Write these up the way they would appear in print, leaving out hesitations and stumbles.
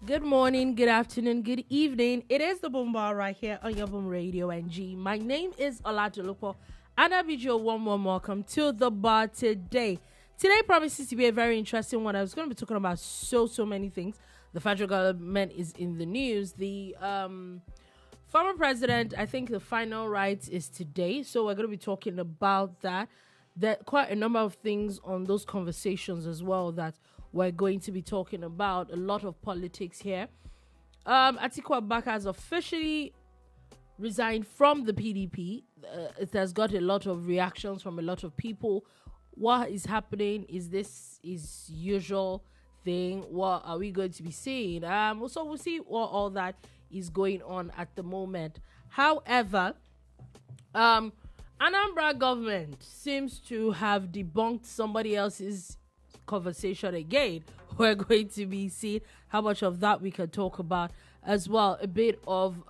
Good morning, good afternoon, good evening. It is the Boom Bar right here on your Boom Radio NG. My name is Dolupo, and I'll bid you one more welcome to the bar today. Today promises to be a very interesting one. I was going to be talking about so many things. The federal government is in the news. The former president, I think the final rites is today, so we're going to be talking about that. There are quite a number of things on those conversations as well that we're going to be talking about. A lot of politics here. Atiku Abubakar has officially resigned from the PDP. It has got a lot of reactions from a lot of people. What is happening? Is this is usual thing? What are we going to be seeing? So we'll see what all that is going on at the moment. However, Anambra Government seems to have debunked somebody else's conversation again. We're going to be seeing how much of that we can talk about as well. A bit of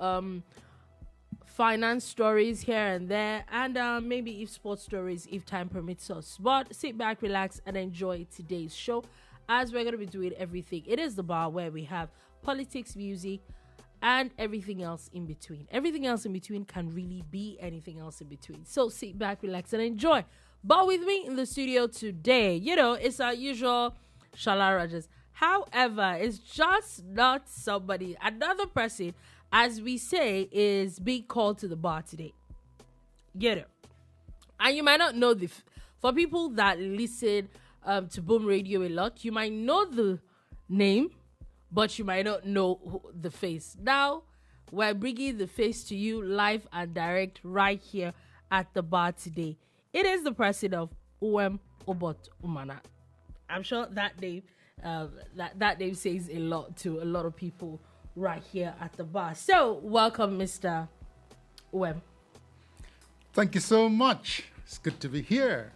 finance stories here and there, and maybe if sports stories if time permits us. But sit back, relax, and enjoy today's show as we're going to be doing everything. It is the bar where we have politics, music, and everything else in between. Everything else in between can really be anything else in between. So sit back, relax, and enjoy. But with me in the studio today, it's our usual Sola Rogers. However, it's just not somebody. Another person, as we say, is being called to the bar today. And you might not know for people that listen to Boom Radio a lot, you might know the name, but you might not know the face. Now, we're bringing the face to you live and direct right here at the bar today. It is the president of UM Obot Umana. I'm sure that name that name says a lot to a lot of people right here at the bar. So, welcome, Mr. UM. Thank you so much. It's good to be here.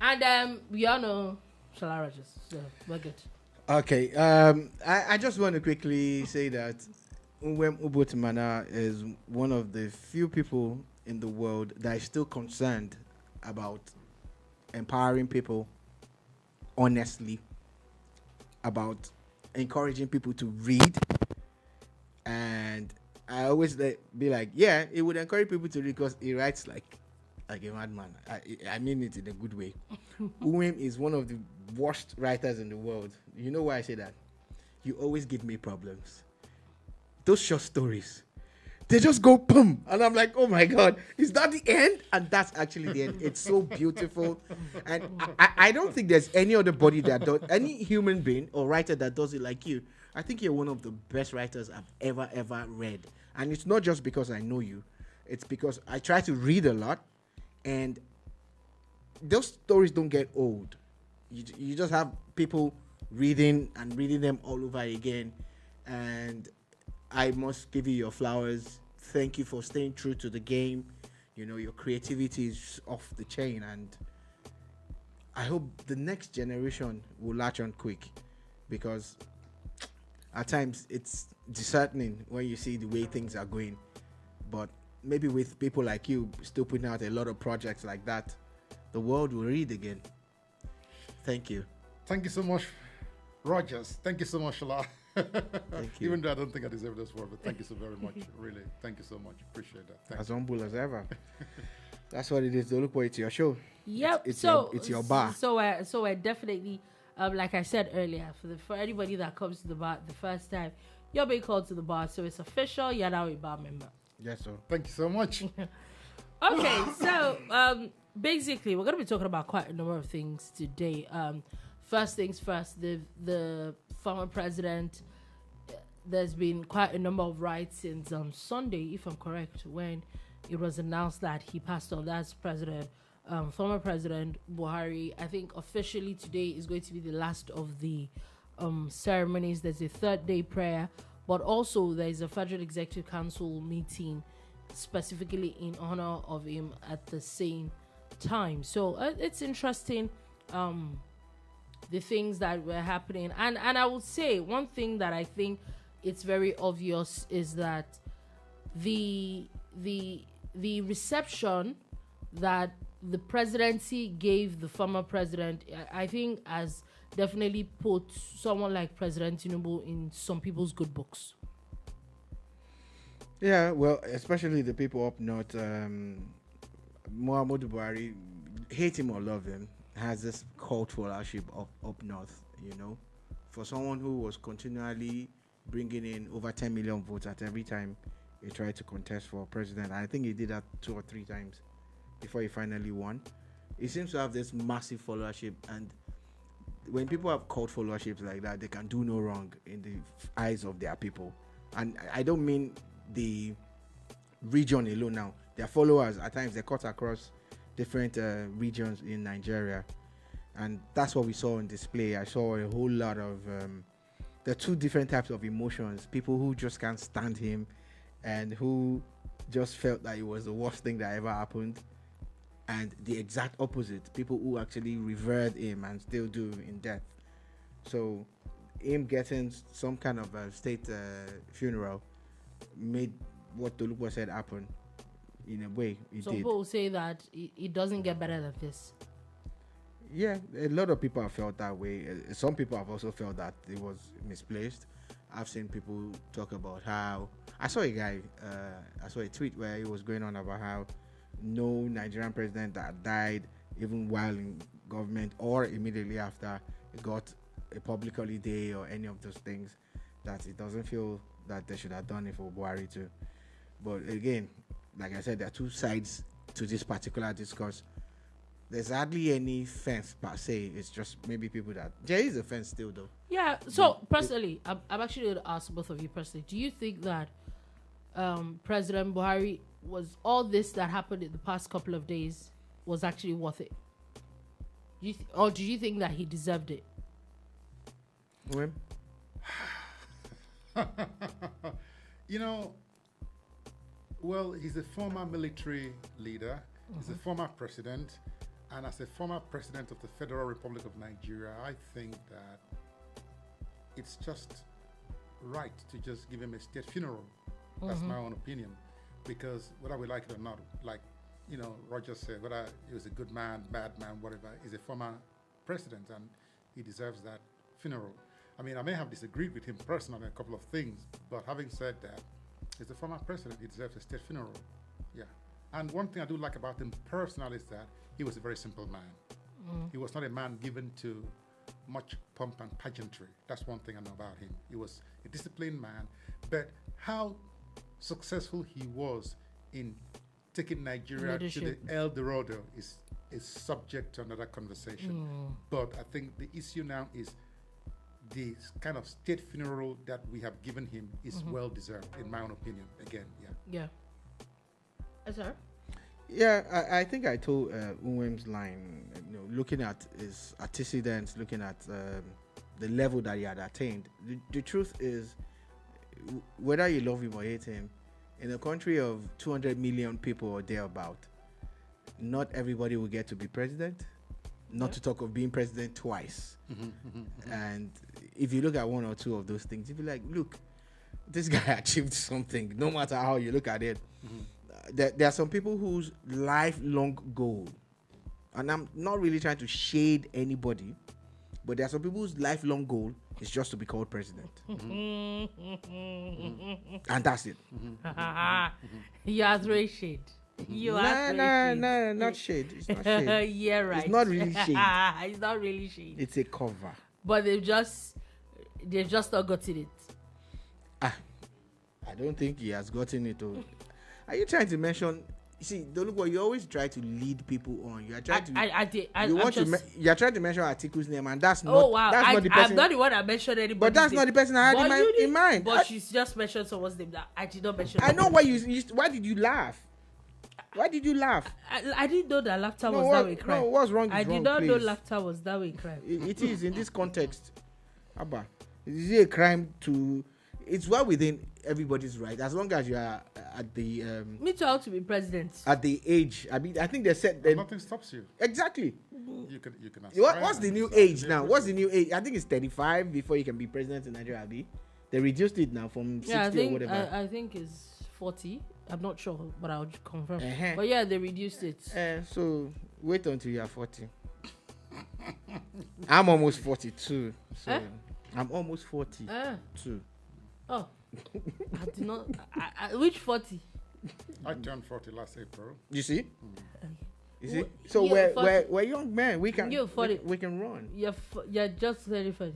And we all know Sola Rogers, so we're good. Okay, I just want to quickly say that UM Obot Umana is one of the few people in the world that is still concerned about empowering people honestly, about encouraging people to read. And I always be like, yeah, it would encourage people to read because he writes like a madman. I mean it in a good way. is one of the worst writers in the world. You know why I say that? You always give me problems. Those short stories, they just go boom, and I'm like, oh my God, is that the end? And that's actually the end. It's so beautiful, and I don't think there's any other body that does, any human being or writer that does it like you. I think you're one of the best writers I've ever read, and it's not just because I know you. It's because I try to read a lot, and those stories don't get old. You just have people reading them all over again, and I must give you your flowers. Thank you for staying true to the game. Your creativity is off the chain, and I hope the next generation will latch on quick, because at times it's disheartening when you see the way things are going. But maybe with people like you still putting out a lot of projects like that, the world will read again. Thank you. Thank you so much, Rogers. Thank you so much, Sola. Thank you. Even though I don't think I deserve this word, but thank you so very much. Really, thank you so much. Appreciate that. Thank As humble as ever. That's what it is. Dolupo, it's your show. Yep. It's so your bar. So we're definitely, like I said earlier, for anybody that comes to the bar the first time, you're being called to the bar, so it's official. You're now a bar member. Yes, sir. Thank you so much. Okay, so basically, we're going to be talking about quite a number of things today. First things first, the former president. There's been quite a number of rights since Sunday, if I'm correct, when it was announced that he passed on. That's former President Buhari. I think officially today is going to be the last of the ceremonies. There's a third day prayer, but also there's a Federal Executive Council meeting specifically in honor of him at the same time. So it's interesting, the things that were happening. And I would say one thing that I think it's very obvious is that the reception that the presidency gave the former president, I think, has definitely put someone like President Tinubu in some people's good books. Yeah, well, especially the people up north, Muhammadu Buhari, hate him or love him, has this cult followership up north, you know. For someone who was continually bringing in over 10 million votes at every time he tried to contest for president. I think he did that 2 or 3 times before he finally won. He seems to have this massive followership, and when people have cult followerships like that, they can do no wrong in the eyes of their people. And I don't mean the region alone now. Their followers, at times, they cut across different regions in Nigeria. And that's what we saw on display. I saw a whole lot of... there are 2 different types of emotions. People who just can't stand him and who just felt that it was the worst thing that ever happened. And the exact opposite, people who actually revered him and still do in death. So him getting some kind of a state funeral made what Dolupo said happen. In a way, it Some did. people say that it doesn't get better than this. Yeah, a lot of people have felt that way. Some people have also felt that it was misplaced. I've seen people talk about how... I saw a guy, I saw a tweet where he was going on about how no Nigerian president that died even while in government or immediately after got a public holiday or any of those things, that it doesn't feel that they should have done it for Buhari too. But again, like I said, there are 2 sides to this particular discourse. There's hardly any fence per se. It's just maybe people that... There is a fence still though. Yeah, so personally, I'm actually going to ask both of you personally. Do you think that President Buhari was all this that happened in the past couple of days was actually worth it? Or do you think that he deserved it? When? You know, well, he's a former military leader. He's a former president. And as a former president of the Federal Republic of Nigeria, I think that it's just right to just give him a state funeral. That's my own opinion. Because whether we like it or not, like, you know, Roger said, whether he was a good man, bad man, whatever, he's a former president and he deserves that funeral. I mean, I may have disagreed with him personally on a couple of things, but having said that, he's a former president, he deserves a state funeral. Yeah. And one thing I do like about him personally is that he was a very simple man. He was not a man given to much pomp and pageantry. That's one thing I know about him. He was a disciplined man, but how successful he was in taking Nigeria to the El Dorado is subject to another conversation. But I think the issue now is the kind of state funeral that we have given him is well deserved, in my own opinion. Again, Yeah. Sir? Yeah, I think I told Unwem's line, you know, looking at his antecedents, looking at the level that he had attained. The truth is, whether you love him or hate him, in a country of 200 million people or thereabout, not everybody will get to be president, not to talk of being president twice. And if you look at one or two of those things, you'll be like, look, this guy achieved something, no matter how you look at it. There are some people whose lifelong goal, and I'm not really trying to shade anybody, but there are some people whose lifelong goal is just to be called president. And that's it. You are throwing shade. No, not shade. It's not shade. Yeah, right. It's not really shade. It's not really shade. It's a cover. But they've just not gotten it. I don't think he has gotten it. Are you trying to mention? See, Dolupo, you always try to lead people on. You are trying you're trying to mention Atiku's name, and that's not. Oh wow! That's not the person. I'm not the one that mentioned anybody. But that's not the person I had in mind. But she's just mentioned someone's name that I did not mention. I know why you. Why did you laugh? Why did you laugh? I didn't know that laughter was that way crime. No, what's wrong? I did not know laughter was that way crime. It is in this context. Abba, is it a crime to? It's well within everybody's right, as long as you are at the. Me too, I want to be president. At the age, I mean, I think they said that nothing stops you. Exactly. You can. What's the new age now? What's the new age? I think it's 35 before you can be president in Nigeria. They reduced it now from 60 or whatever. I think it's 40. I'm not sure, but I'll confirm. But yeah, they reduced it. So wait until you are 40. I'm almost 42. So I'm almost 42. Oh, I did not. Which 40? I turned 40 last April. You see? You see? Wh- So you're we're young men. We can You're 40. we can run. You're just very funny.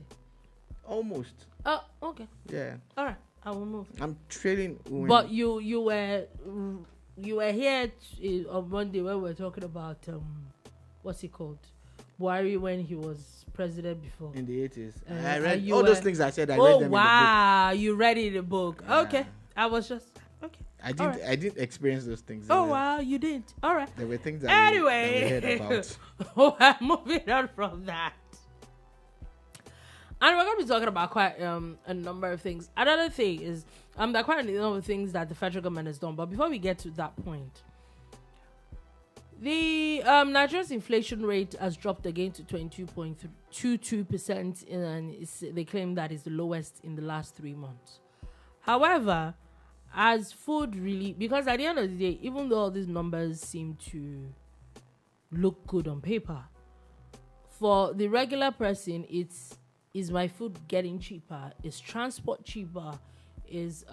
Almost. Oh, okay. Yeah. All right. I will move. I'm trailing. But you were here on Monday when we were talking about what's it called, Buhari, when he was president before. In the 80s. I and read you all those were- things I said. I read Oh them wow, you read it in the book. Yeah. Okay, I was just okay. in the book. Alright. I didn't experience those things. Oh wow, you didn't. All right. There were things that Anyway, we heard about. we're moving on from that. And we're going to be talking about quite a number of things. Another thing is there are quite a number of things that the federal government has done. But before we get to that point, the Nigeria's inflation rate has dropped again to 22.22%, and they claim that is the lowest in the last 3 months. However, as food really, because at the end of the day, even though all these numbers seem to look good on paper, for the regular person, is my food getting cheaper? Is transport cheaper? Is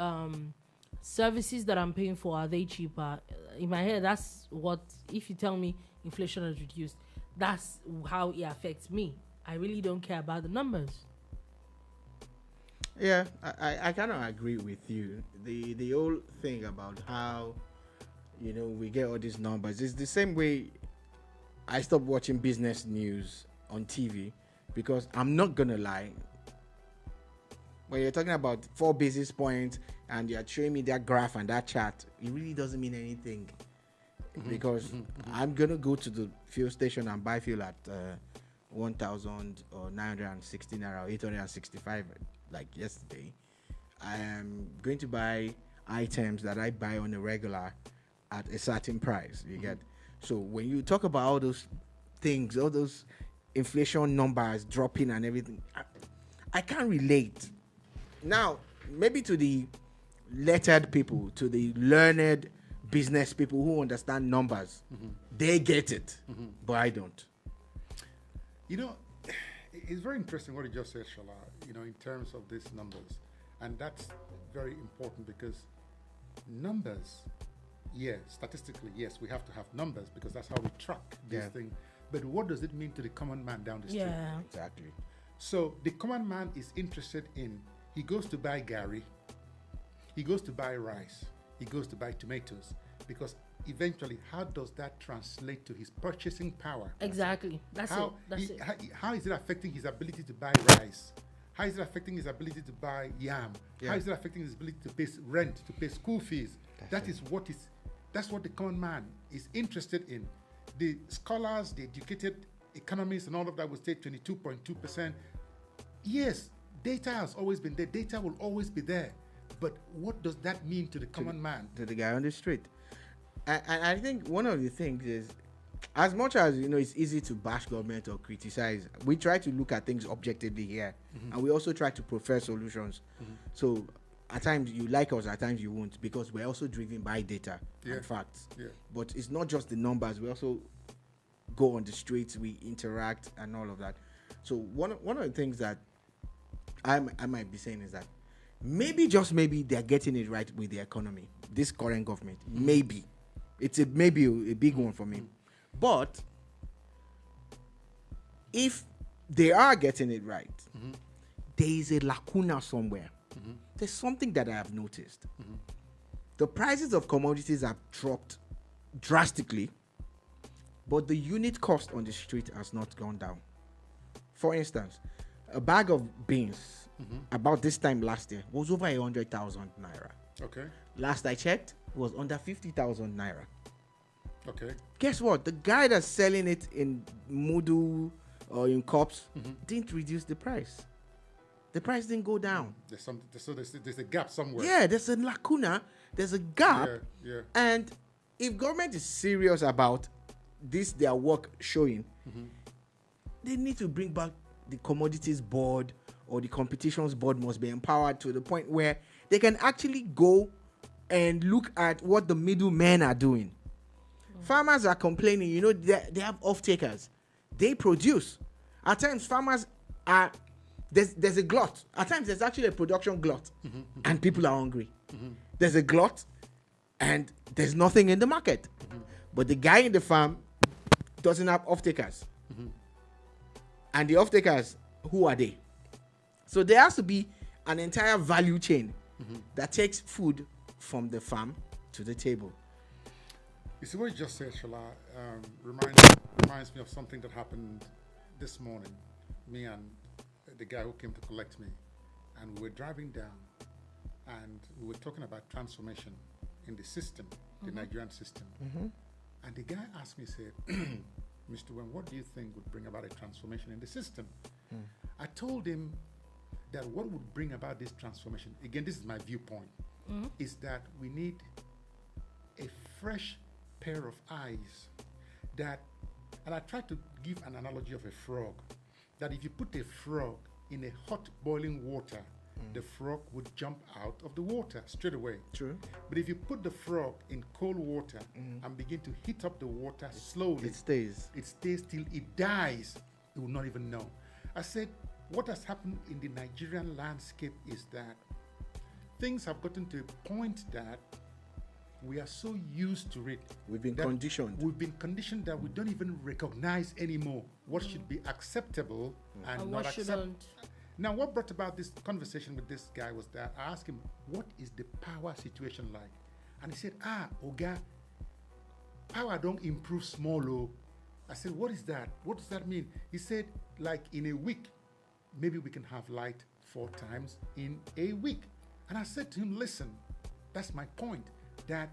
services that I'm paying for, are they cheaper? In my head, that's what, if you tell me inflation has reduced, that's how it affects me. I really don't care about the numbers. Yeah, I kind of agree with you. The whole thing about how, we get all these numbers is the same way I stopped watching business news on TV, because I'm not going to lie. When you're talking about 4 basis points and you're showing me that graph and that chart, it really doesn't mean anything. Because I'm going to go to the fuel station and buy fuel at 1,960 naira or 865 like yesterday. I am going to buy items that I buy on a regular at a certain price. You get? So when you talk about all those things, all those inflation numbers dropping and everything, I can't relate. Now, maybe to the lettered people, to the learned business people who understand numbers, they get it, but I don't. It's very interesting what you just said, Shola, in terms of these numbers. And that's very important because numbers, statistically, yes, we have to have numbers because that's how we track this thing. But what does it mean to the common man down the street? Yeah. Exactly. So the common man is interested in, he goes to buy Gary, he goes to buy rice, he goes to buy tomatoes, because eventually, how does that translate to his purchasing power? Exactly. That's it. How is it affecting his ability to buy rice? How is it affecting his ability to buy yam? How is it affecting his ability to pay rent, to pay school fees? That's what the common man is interested in. The scholars, the educated economists and all of that will say 22.2%. Yes, data has always been there. Data will always be there. But what does that mean to the common man? To the guy on the street. And I think one of the things is, as much as, it's easy to bash government or criticize, we try to look at things objectively here. And we also try to prefer solutions. So at times you like us, at times you won't, because we're also driven by data and facts. But it's not just the numbers. We also go on the streets, we interact and all of that. So one of the things that I might be saying is that maybe, just maybe, they're getting it right with the economy, this current government. Maybe. It's maybe a big one for me. But if they are getting it right, there is a lacuna somewhere. There's something that I have noticed. The prices of commodities have dropped drastically, but the unit cost on the street has not gone down. For instance, a bag of beans about this time last year was over 100,000 naira. Okay. Last I checked, it was under 50,000 naira. Okay. Guess what? The guy that's selling it in Mudu or in Cops didn't reduce the price. The price didn't go down. There's a gap somewhere. Yeah, there's a lacuna. There's a gap. Yeah. And if government is serious about this, their work showing, they need to bring back the commodities board, or the competitions board must be empowered to the point where they can actually go and look at what the middlemen are doing. Farmers are complaining, they have off-takers. they produce. At times, farmers are there's a glut. At times, there's actually a production glut, and people are hungry. There's a glut, and there's nothing in the market. But the guy in the farm doesn't have off-takers. And the off-takers, who are they? So there has to be an entire value chain that takes food from the farm to the table. You see what you just said, Shola, reminds me of something that happened this morning. Me and the guy who came to collect me, and we were driving down, and we were talking about transformation in the system, the Nigerian system. And the guy asked me, said, Mr. Wen, what do you think would bring about a transformation in the system? I told him that what would bring about this transformation, again, this is my viewpoint, is that we need a fresh pair of eyes that, and I tried to give an analogy of a frog, that if you put a frog in a hot boiling water, the frog would jump out of the water straight away. True. But if you put the frog in cold water and begin to heat up the water slowly, It stays. till it dies, it will not even know. I said, what has happened in the Nigerian landscape is that things have gotten to a point that we are so used to it. We've been that conditioned. We've been conditioned that we don't even recognize anymore what should be acceptable and not what acceptable. shouldn't. Now, what brought about this conversation with this guy was that I asked him, what is the power situation like? And he said, Oga, power don't improve small. Oh. I said, what is that? What does that mean? He said, like in a week, maybe we can have light 4 times in a week. And I said to him, listen, that's my point, that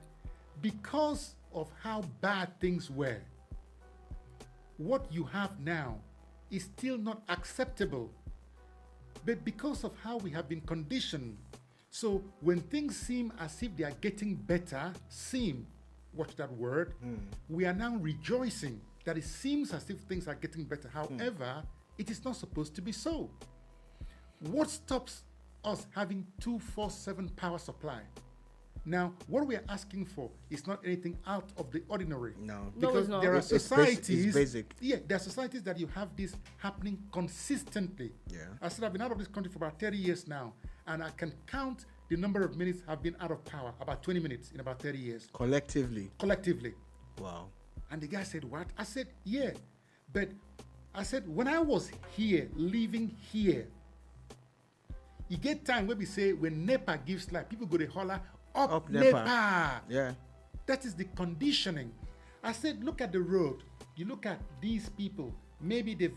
because of how bad things were, what you have now is still not acceptable. But because of how we have been conditioned, so when things seem as if they are getting better, watch that word, we are now rejoicing that it seems as if things are getting better. However, it is not supposed to be so. What stops us having 24/7 power supply? Now, what we are asking for is not anything out of the ordinary. No. Because it's not. there are It's societies. it's basic. Yeah, there are societies that you have this happening consistently. Yeah. I said I've been out of this country for about 30 years now, and I can count the number of minutes I've been out of power, about 20 minutes in about 30 years. Collectively. Wow. And the guy said, what? I said, yeah. But I said, when I was here, living here, you get time where we say, when NEPA gives light, people go to holler, up NEPA. Yeah. That is the conditioning. I said, look at the road. You look at these people. Maybe they've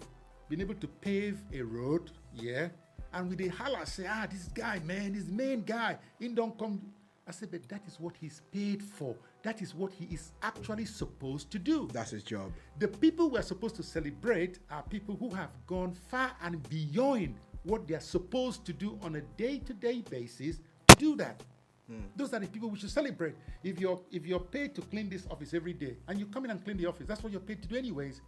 been able to pave a road, yeah. And with the holler, say, this guy, man, this main guy, he don't come. I said, but that is what he's paid for. That is what he is actually supposed to do. That's his job. The people we're supposed to celebrate are people who have gone far and beyond what they're supposed to do on a day-to-day basis to do that. Those are the people we should celebrate. If you're paid to clean this office every day and you come in and clean the office, that's what you're paid to do anyways.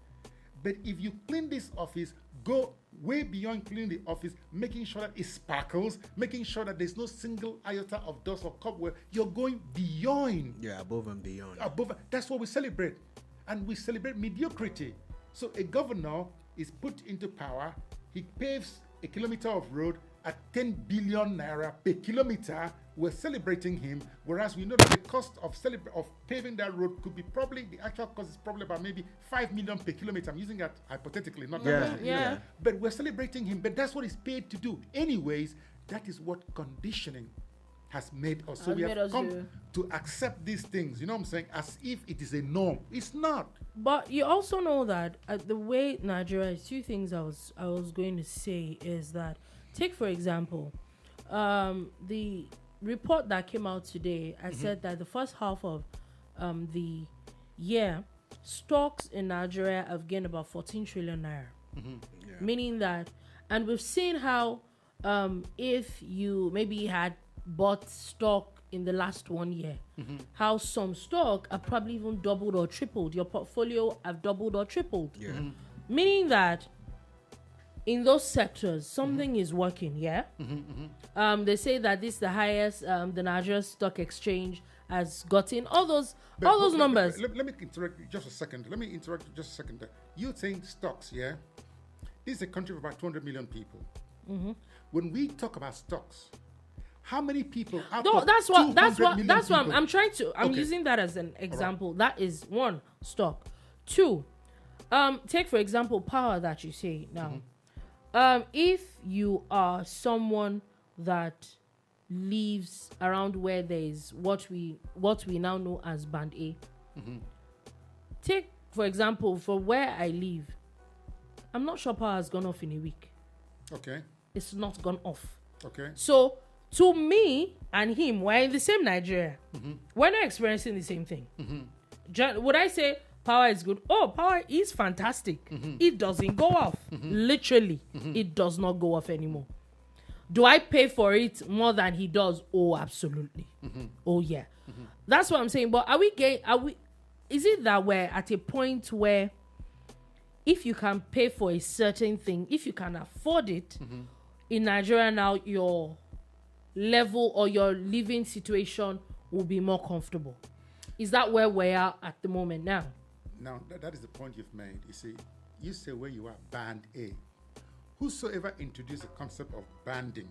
But if you clean this office, go way beyond cleaning the office, making sure that it sparkles, making sure that there's no single iota of dust or cobweb, you're going beyond. Yeah, above and beyond. That's what we celebrate. And we celebrate mediocrity. So a governor is put into power, he paves a kilometer of road at 10 billion naira per kilometer. We're celebrating him, whereas we know that the cost of paving that road could be probably, the actual cost is probably about maybe 5 million per kilometer. I'm using that hypothetically, not Yeah. But we're celebrating him, but that's what he's paid to do. Anyways, that is what conditioning has made us. So we have come to accept these things, you know what I'm saying, as if it is a norm. It's not. But you also know that the way Nigeria is, 2 things I was going to say is that, take for example, the report that came out today, I said that the first half of the year, stocks in Nigeria have gained about 14 trillion naira. Yeah. Meaning that, and we've seen how if you maybe had bought stock in the last 1 year, how some stock have probably even doubled or tripled. Your portfolio have doubled or tripled. Yeah. Meaning that in those sectors, something is working, yeah? They say that this is the highest, the Nigerian Stock Exchange has gotten all those But numbers. Let me interrupt you just a second. There. You're saying stocks, yeah? This is a country of about 200 million people. When we talk about stocks, how many people out of That's what I'm trying to. I'm Okay. using that as an example. That is one, stock. Two, take for example power that you say now. If you are someone that lives around where there is what we now know as band A. Take for example, for where I live, I'm not sure power has gone off in a week. Okay. It's not gone off. Okay. So to me and him, we're in the same Nigeria. We're not experiencing the same thing. Would I say power is good? Oh, power is fantastic. It doesn't go off. Literally, it does not go off anymore. Do I pay for it more than he does? Oh, absolutely. Oh, yeah. That's what I'm saying. But is it that we're at a point where if you can pay for a certain thing, if you can afford it, in Nigeria now, your level or your living situation will be more comfortable? Is that where we are at the moment now? Now, that is the point you've made. You see, you say where you are, band A. Whosoever introduced the concept of banding,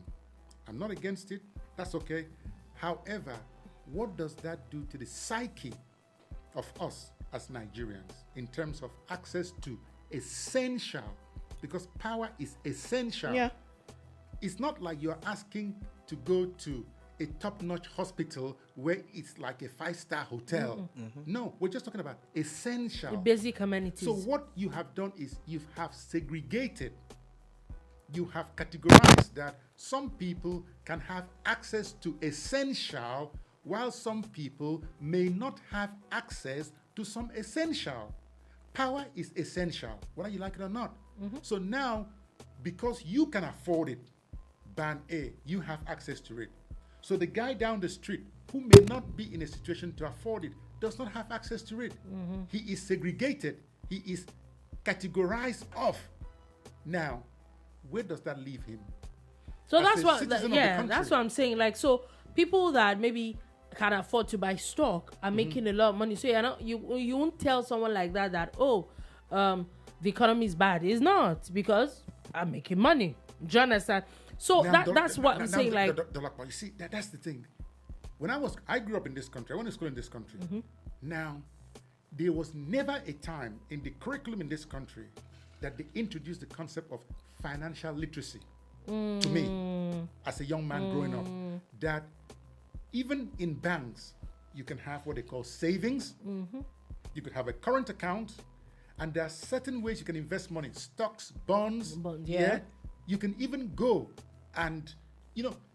I'm not against it. That's okay. However, what does that do to the psyche of us as Nigerians in terms of access to essential? Because power is essential. Yeah. It's not like you're asking to go to a top-notch hospital where it's like a 5-star hotel. No, we're just talking about essential. The basic amenities. So what you have done is you have segregated. You have categorized that some people can have access to essential while some people may not have access to some essential. Power is essential, whether you like it or not. So now, because you can afford it, band A, you have access to it. So the guy down the street who may not be in a situation to afford it does not have access to it. He is segregated. He is categorized off. Now, where does that leave him? So As that's a what, citizen of the yeah, country. that's what I'm saying. Like, so people that maybe can afford to buy stock are making a lot of money. So you won't tell someone like that the economy is bad. It's not, because I'm making money. Do you understand? So that's what I'm saying. Like, Dolupo, you see, that's the thing. When I grew up in this country. I went to school in this country. Now, there was never a time in the curriculum in this country that they introduced the concept of financial literacy to me as a young man growing up. That even in banks, you can have what they call savings. You could have a current account, and there are certain ways you can invest money: stocks, bonds. Yeah. You can even go and,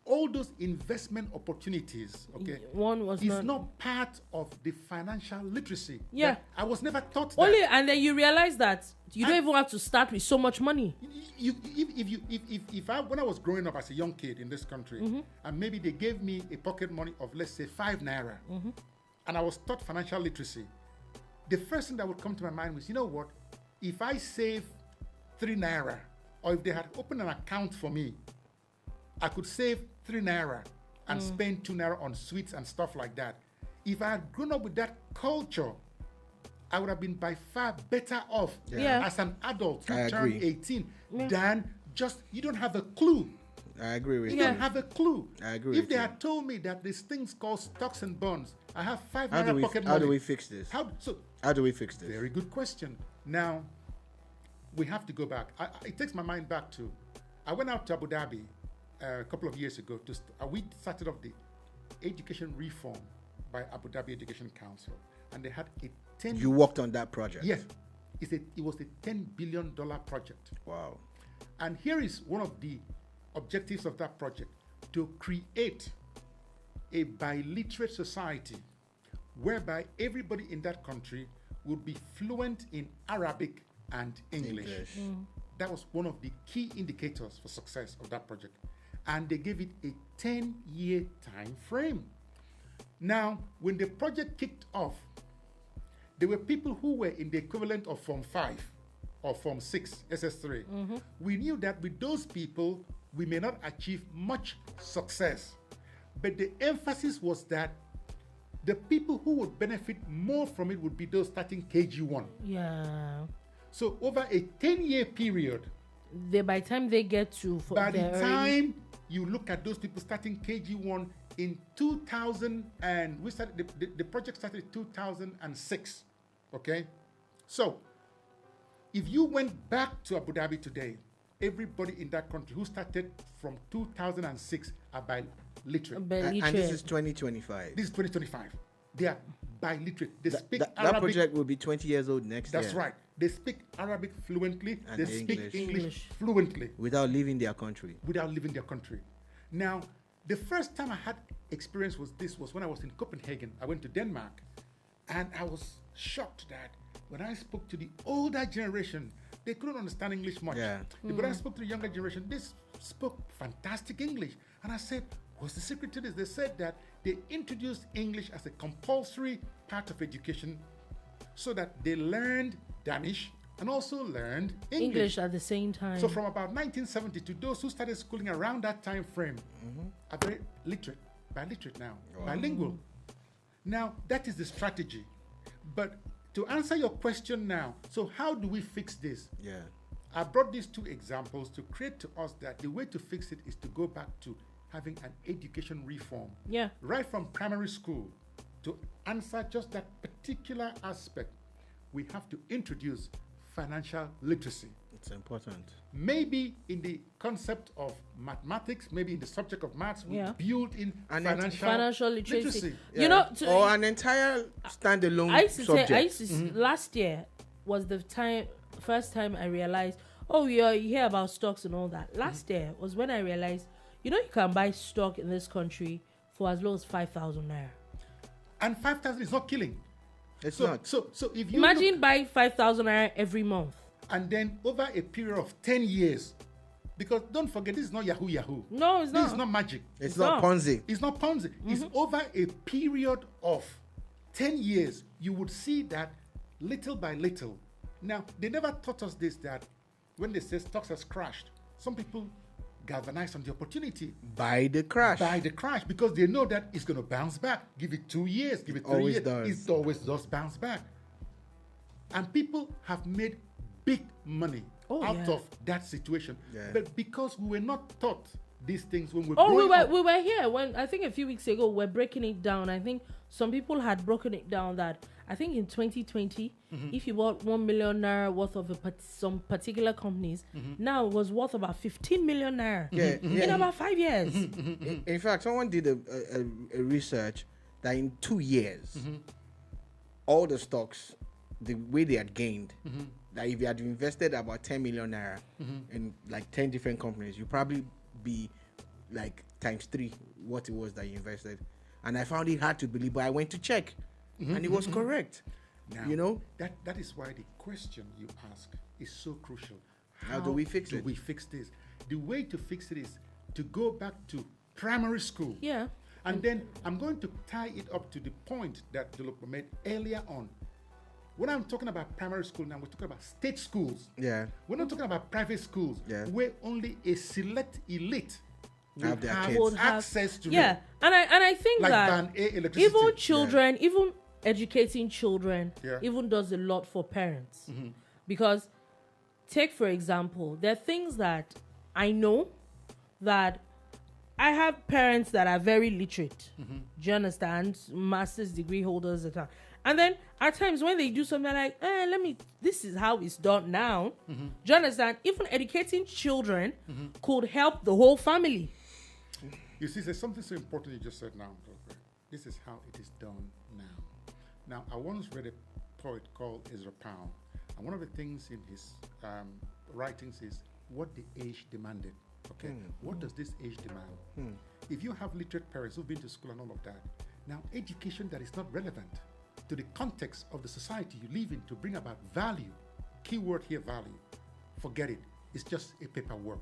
all those investment opportunities. Okay, one was not part of the financial literacy. Yeah. That I was never taught that. only, and then you realize that you don't even have to start with so much money. When I was growing up as a young kid in this country, and maybe they gave me a pocket money of, let's say, 5 naira, and I was taught financial literacy, the first thing that would come to my mind was, you know what? If I save 3 naira, or if they had opened an account for me, I could save 3 naira and spend 2 naira on sweets and stuff like that. If I had grown up with that culture, I would have been by far better off as an adult who turned 18 than just, you don't have a clue. I agree with you. You don't have a clue. I agree If with they you. had told me that these things called stocks and bonds, I have 5 How naira pocket money. How do we fix this? How do we fix this? Very good question. Now, we have to go back. It takes my mind back to, I went out to Abu Dhabi a couple of years ago. We started off the education reform by Abu Dhabi Education Council, and they had a 10. You worked on that project? Yes, it was a $10 billion project. Wow. And here is one of the objectives of that project: to create a biliterate society whereby everybody in that country would be fluent in Arabic and English. That was one of the key indicators for success of that project. And they gave it a 10-year time frame. Now, when the project kicked off, there were people who were in the equivalent of Form 5 or Form 6, SS3. We knew that with those people, we may not achieve much success. But the emphasis was that the people who would benefit more from it would be those starting KG1. Yeah. So over a 10-year period, By the time they get to... by the time you look at those people starting KG1 in 2000, and we started, the project started in 2006, okay? So, if you went back to Abu Dhabi today, everybody in that country who started from 2006 are biliterate. And this is 2025. This is 2025. They are biliterate. They speak that Arabic. project will be 20 years old next year. That's right. They speak Arabic fluently. And they speak English. English fluently. Without leaving their country. Without leaving their country. Now, the first time I had experience was when I was in Copenhagen. I went to Denmark, and I was shocked that when I spoke to the older generation, they couldn't understand English much. Yeah. But I spoke to the younger generation, they spoke fantastic English. And I said, what's the secret to this? They said that they introduced English as a compulsory part of education so that they learned Danish and also learned English at the same time. So from about 1972, those who started schooling around that time frame are very literate, biliterate now, bilingual. Now, that is the strategy. But to answer your question now, so how do we fix this? Yeah. I brought these two examples to create to us that the way to fix it is to go back to having an education reform. Yeah. Right from primary school. To answer just that particular aspect, we have to introduce financial literacy. It's important. Maybe in the concept of mathematics, maybe in the subject of maths, we build in financial literacy. Yeah. You know, or an entire standalone subject. Last year was the first time I realized, you hear about stocks and all that. Last year was when I realized, you can buy stock in this country for as low as 5,000 naira. And 5,000 is not killing. It's not. So if you imagine buying 5,000 naira every month. And then over a period of 10 years, because don't forget, this is not Yahoo. No, it's not. This is not magic. It's not Ponzi. It's not Ponzi. It's over a period of 10 years, you would see that little by little. Now, they never taught us this, that when they say stocks has crashed, some people galvanize on the opportunity. Buy the crash. Because they know that it's going to bounce back. Give it 2 years, give it 3 years. It always does bounce back. And people have made big money out of that situation. Yeah. But because we were not taught these things when we were we were here when I think a few weeks ago we're breaking it down. I think some people had broken it down that I think in 2020 if you bought 1 million naira worth of some particular companies, now it was worth about 15 million naira in about 5 years. In fact, someone did a research that in 2 years all the stocks, the way they had gained, that if you had invested about 10 million naira in like 10 different companies, you'd probably be like ×3 what it was that you invested. And I found it hard to believe, but I went to check and it was correct. Now, that is why the question you ask is so crucial. How do we fix it? We fix this? The way to fix it is to go back to primary school. Yeah. And then I'm going to tie it up to the point that Dolupo made earlier on. When I'm talking about primary school now, we're talking about state schools. Yeah. We're not talking about private schools where only a select elite have access to them. And I think like that Ban A electricity. even children, even educating children, even does a lot for parents. Because take for example, there are things that I know that I have parents that are very literate. Do you understand? Master's degree holders at time. And then at times when they do something like, this is how it's done now. Do you understand? Even educating children could help the whole family. You see, there's something so important you just said now. This is how it is done now. Now, I once read a poet called Ezra Pound. And one of the things in his writings is what the age demanded. Okay, what does this age demand? If you have literate parents who've been to school and all of that, now education that is not relevant to the context of the society you live in to bring about value, keyword here, value, forget it. It's just a paperwork.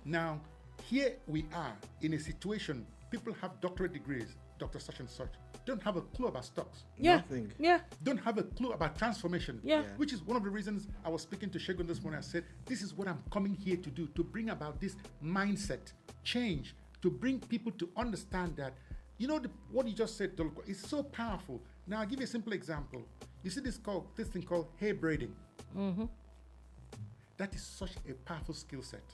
Now, here we are in a situation, people have doctorate degrees, Dr. such and such, don't have a clue about stocks. Nothing. Don't have a clue about transformation. Which is one of the reasons I was speaking to Shegun this morning. I said, this is what I'm coming here to do, to bring about this mindset change, to bring people to understand that, You know, what you just said, Dolupo, is so powerful. Now, I'll give you a simple example. You see this thing called hair braiding. That is such a powerful skill set.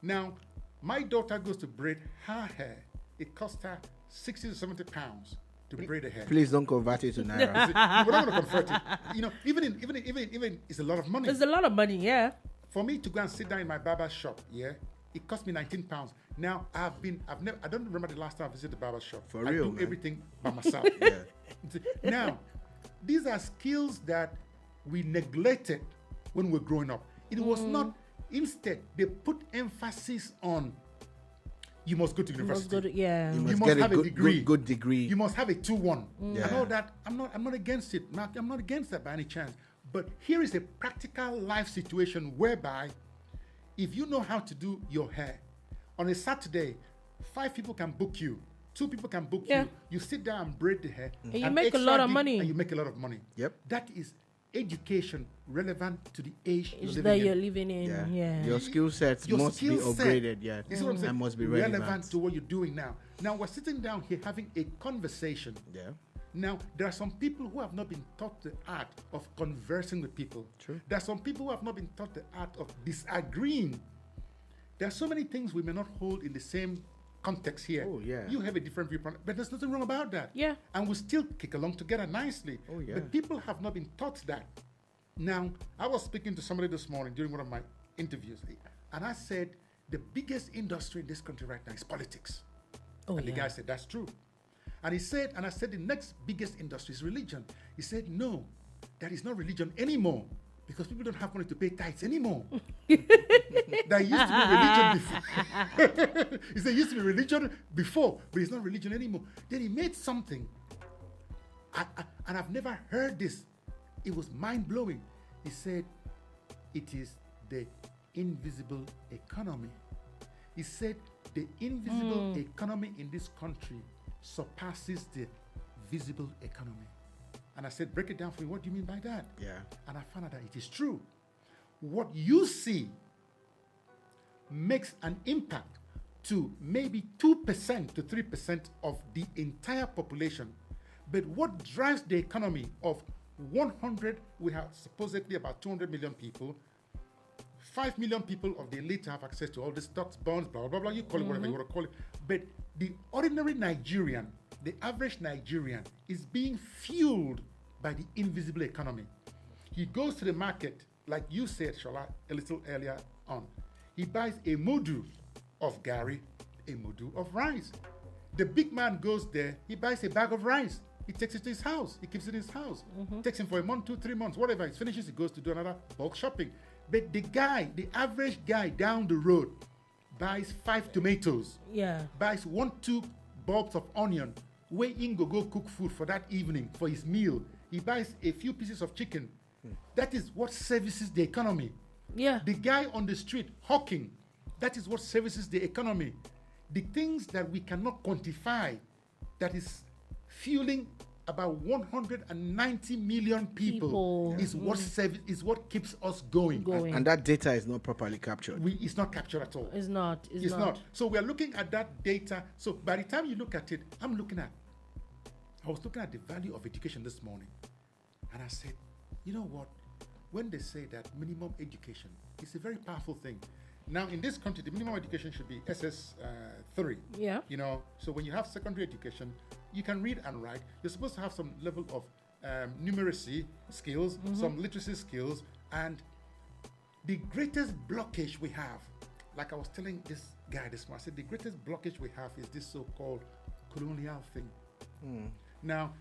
Now, my daughter goes to braid her hair. It costs her 60 to 70 pounds to braid her hair. Please don't convert it to naira. We're not going to convert it. You know, even it's a lot of money. It's a lot of money, yeah. For me to go and sit down in my barber shop, yeah, it cost me 19 pounds. Now I don't remember the last time I visited the barber shop. For real, I do man. everything by myself. Now, these are skills that we neglected when we were growing up. It was not. Instead, they put emphasis on you must go to university. You must must get have a a degree. good degree. You must have a 2-1. Yeah. And all that. I'm not against it. I'm not against that by any chance. But here is a practical life situation whereby if you know how to do your hair, on a Saturday, 5 people can book you. 2 people can book you. You sit down and braid the hair. And you make a lot of money. And you make a lot of money. Yep. That is education relevant to the age you're living in. Yeah. Your skill sets must be upgraded. Yeah. You see what I'm saying? And must be relevant to what you're doing now. Now we're sitting down here having a conversation. Yeah. Now, there are some people who have not been taught the art of conversing with people. True. There are some people who have not been taught the art of disagreeing. There are so many things we may not hold in the same context here. Oh, yeah. You have a different viewpoint, but there's nothing wrong about that. Yeah. And we still kick along together nicely. Oh, yeah. But people have not been taught that. Now, I was speaking to somebody this morning during one of my interviews, and I said, the biggest industry in this country right now is politics. Oh, and the guy said, that's true. And he said, and I said, the next biggest industry is religion. He said, no, that is not religion anymore because people don't have money to pay tithes anymore. That used to be religion before. He said, it used to be religion before, but it's not religion anymore. Then he made something, and I've never heard this. It was mind-blowing. He said, it is the invisible economy. He said, the invisible economy in this country surpasses the visible economy. And I said, break it down for me. What do you mean by that? Yeah. And I found out that it is true. What you see makes an impact to maybe 2% to 3% of the entire population. But what drives the economy of 100, we have supposedly about 200 million people, 5 million people of the elite have access to all the stocks, bonds, blah, blah, blah. You call it whatever you want to call it. But the ordinary Nigerian, the average Nigerian, is being fueled by the invisible economy. He goes to the market, like you said, Sola, a little earlier on. He buys a modu of gari, a modu of rice. The big man goes there, he buys a bag of rice. He takes it to his house. He keeps it in his house. Takes him for a month, 2, 3 months, whatever. He finishes, he goes to do another bulk shopping. But the guy, the average guy down the road, buys 5 tomatoes. Yeah. Buys 1, 2 bulbs of onion. Where Ingo go cook food for that evening, for his meal. He buys a few pieces of chicken. That is what services the economy. Yeah. The guy on the street hawking, that is what services the economy. The things that we cannot quantify, that is fueling about 190 million people. Is what keeps us going. And that data is not properly captured. It's not captured at all. It's not. It's not. So we are looking at that data. So by the time you look at it, I was looking at the value of education this morning. And I said, you know what? When they say that minimum education, it's a very powerful thing. Now, in this country, the minimum education should be SS3. Yeah. You know, so when you have secondary education, you can read and write. You're supposed to have some level of numeracy skills, some literacy skills, and the greatest blockage we have, like I was telling this guy this morning, I said the greatest blockage we have is this so-called colonial thing. Now,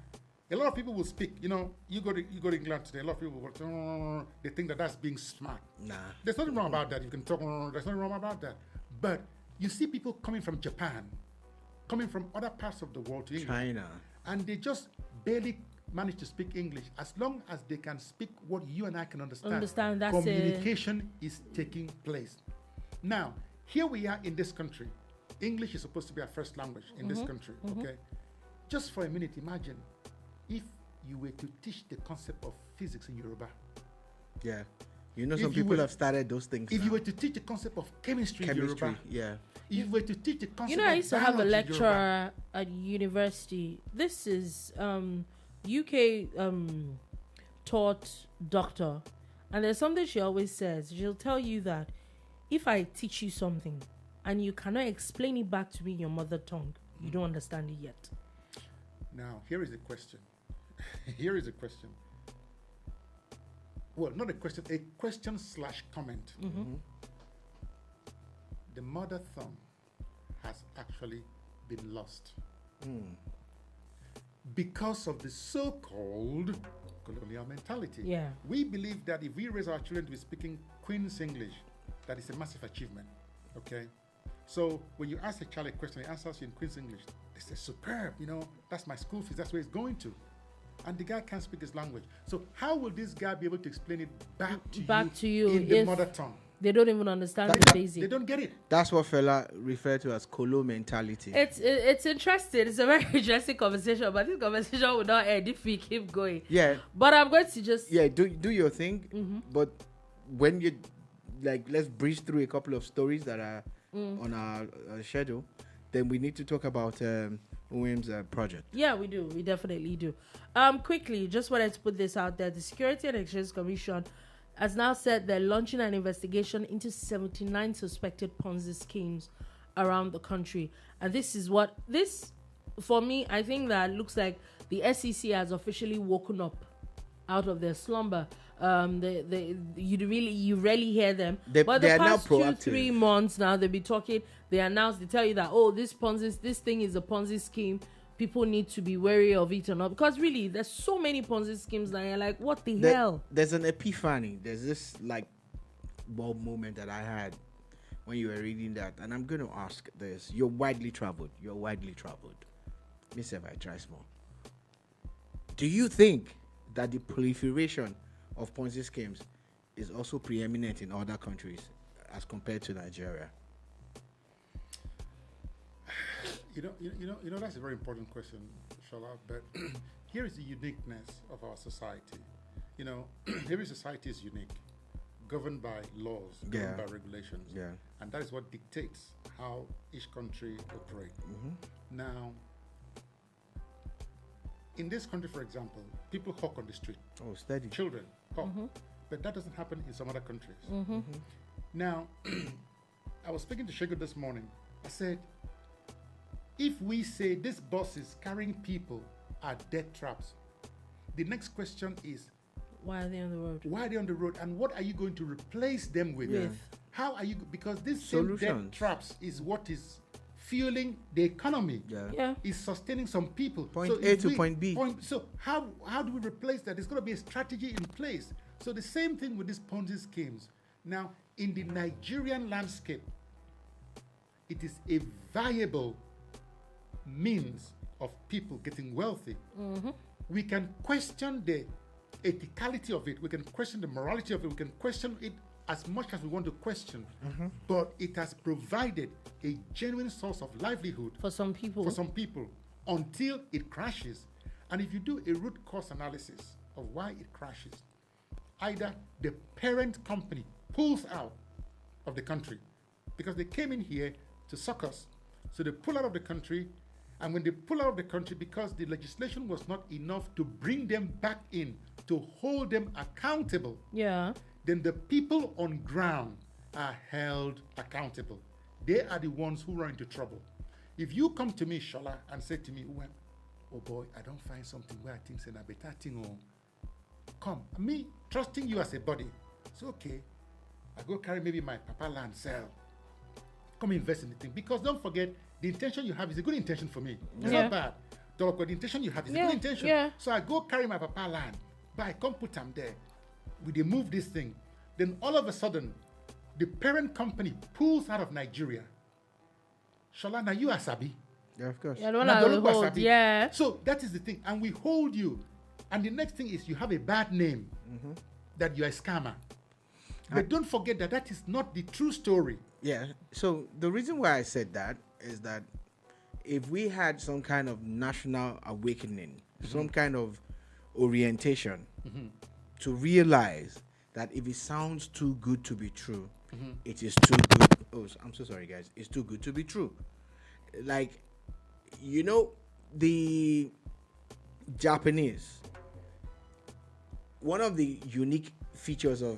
a lot of people will speak. You know, you go to England today. A lot of people will. They think that that's being smart. Nah. There's nothing wrong about that. You can talk. There's nothing wrong about that. But you see people coming from Japan, coming from other parts of the world to England, China, and they just barely manage to speak English. As long as they can speak what you and I can understand, that's communication is taking place. Now, here we are in this country. English is supposed to be our first language in this country. Okay, just for a minute, imagine if you were to teach the concept of physics in Yoruba. yeah, You know, some If you people were- have started those things. If now. you were to teach the concept of chemistry, in Chemistry, Yoruba, yeah. if you were to teach the concept You know, I of used to have a biology in Yoruba, lecturer at university. This is UK taught doctor, and there's something she always says. She'll tell you that if I teach you something and you cannot explain it back to me in your mother tongue, you don't understand it yet. Now, here is the question. Here is a question. Well, not a question / comment. The mother tongue has actually been lost because of the so-called colonial mentality. Yeah. We believe that if we raise our children to be speaking Queen's English, that is a massive achievement. Okay? So when you ask a child a question, he answers you in Queen's English. They say, superb, you know, that's my school fees, that's where it's going to. And the guy can't speak his language. So how will this guy be able to explain it back to you in the if mother tongue? They don't even understand the They basic. don't get it. That's what fella referred to as colo mentality. It's interesting. It's a very interesting conversation, but this conversation will not end if we keep going. Yeah. But I'm going to just do your thing. But when you let's breeze through a couple of stories that are on our schedule, then we need to talk about William's project. Yeah, we do. We definitely do. Quickly, just wanted to put this out there. The Security and Exchange Commission has now said they're launching an investigation into 79 suspected Ponzi schemes around the country. And this is for me, I think that looks like the SEC has officially woken up out of their slumber. You rarely hear them. But they the are now past proactive. 2-3 months now, they'll be talking. They tell you that, oh, this thing is a Ponzi scheme. People need to be wary of it or not. Because really, there's so many Ponzi schemes now. You're like, what the hell? There's an epiphany. There's this bulb moment that I had when you were reading that. And I'm going to ask this. You're widely traveled. Miss Eva, I try small. Do you think that the proliferation of Ponzi schemes is also preeminent in other countries as compared to Nigeria? You know that's a very important question, Shola. But here is the uniqueness of our society. You know, every society is unique, governed by laws, governed by regulations, and that is what dictates how each country operates. Now, in this country, for example, people hawk on the street. Oh, steady. Children hawk, but that doesn't happen in some other countries. Now, I was speaking to Shego this morning. I said, if we say this bus is carrying people are death traps, the next question is, why are they on the road? Why are they on the road, and what are you going to replace them with? How are you? Because this same death traps is what is fueling the economy. Is sustaining some people. Point A to point B. So how do we replace that? There's got to be a strategy in place. So the same thing with these Ponzi schemes. Now, in the Nigerian landscape, it is a viable means of people getting wealthy. We can question the ethicality of it. We can question the morality of it. We can question it as much as we want to question. But it has provided a genuine source of livelihood for some people. Until it crashes. And if you do a root cause analysis of why it crashes, either the parent company pulls out of the country because they came in here to suck us. So they pull out of the country. And when they pull out of the country, because the legislation was not enough to bring them back in, to hold them accountable, then the people on ground are held accountable. They are the ones who run into trouble. If you come to me, Shola, and say to me, well, oh boy, I don't find something where I think it's a better thing. Come, me trusting you as a buddy. It's okay. I go carry maybe my papa land, sell. Come invest in the thing. Because don't forget, the intention you have is a good intention for me. It's not bad. Dolupo, the intention you have is a good intention. So I go carry my papa land, buy, come put them there. We move this thing. Then all of a sudden, the parent company pulls out of Nigeria. Shola, now you are Sabi. Yeah, of course. So that is the thing. And we hold you. And the next thing is you have a bad name that you are a scammer. But don't forget that that is not the true story. Yeah. So the reason why I said that is that if we had some kind of national awakening, some kind of orientation to realize that if it sounds too good to be true, it is too good. Oh, I'm so sorry, guys. It's too good to be true. Like, the Japanese, one of the unique features of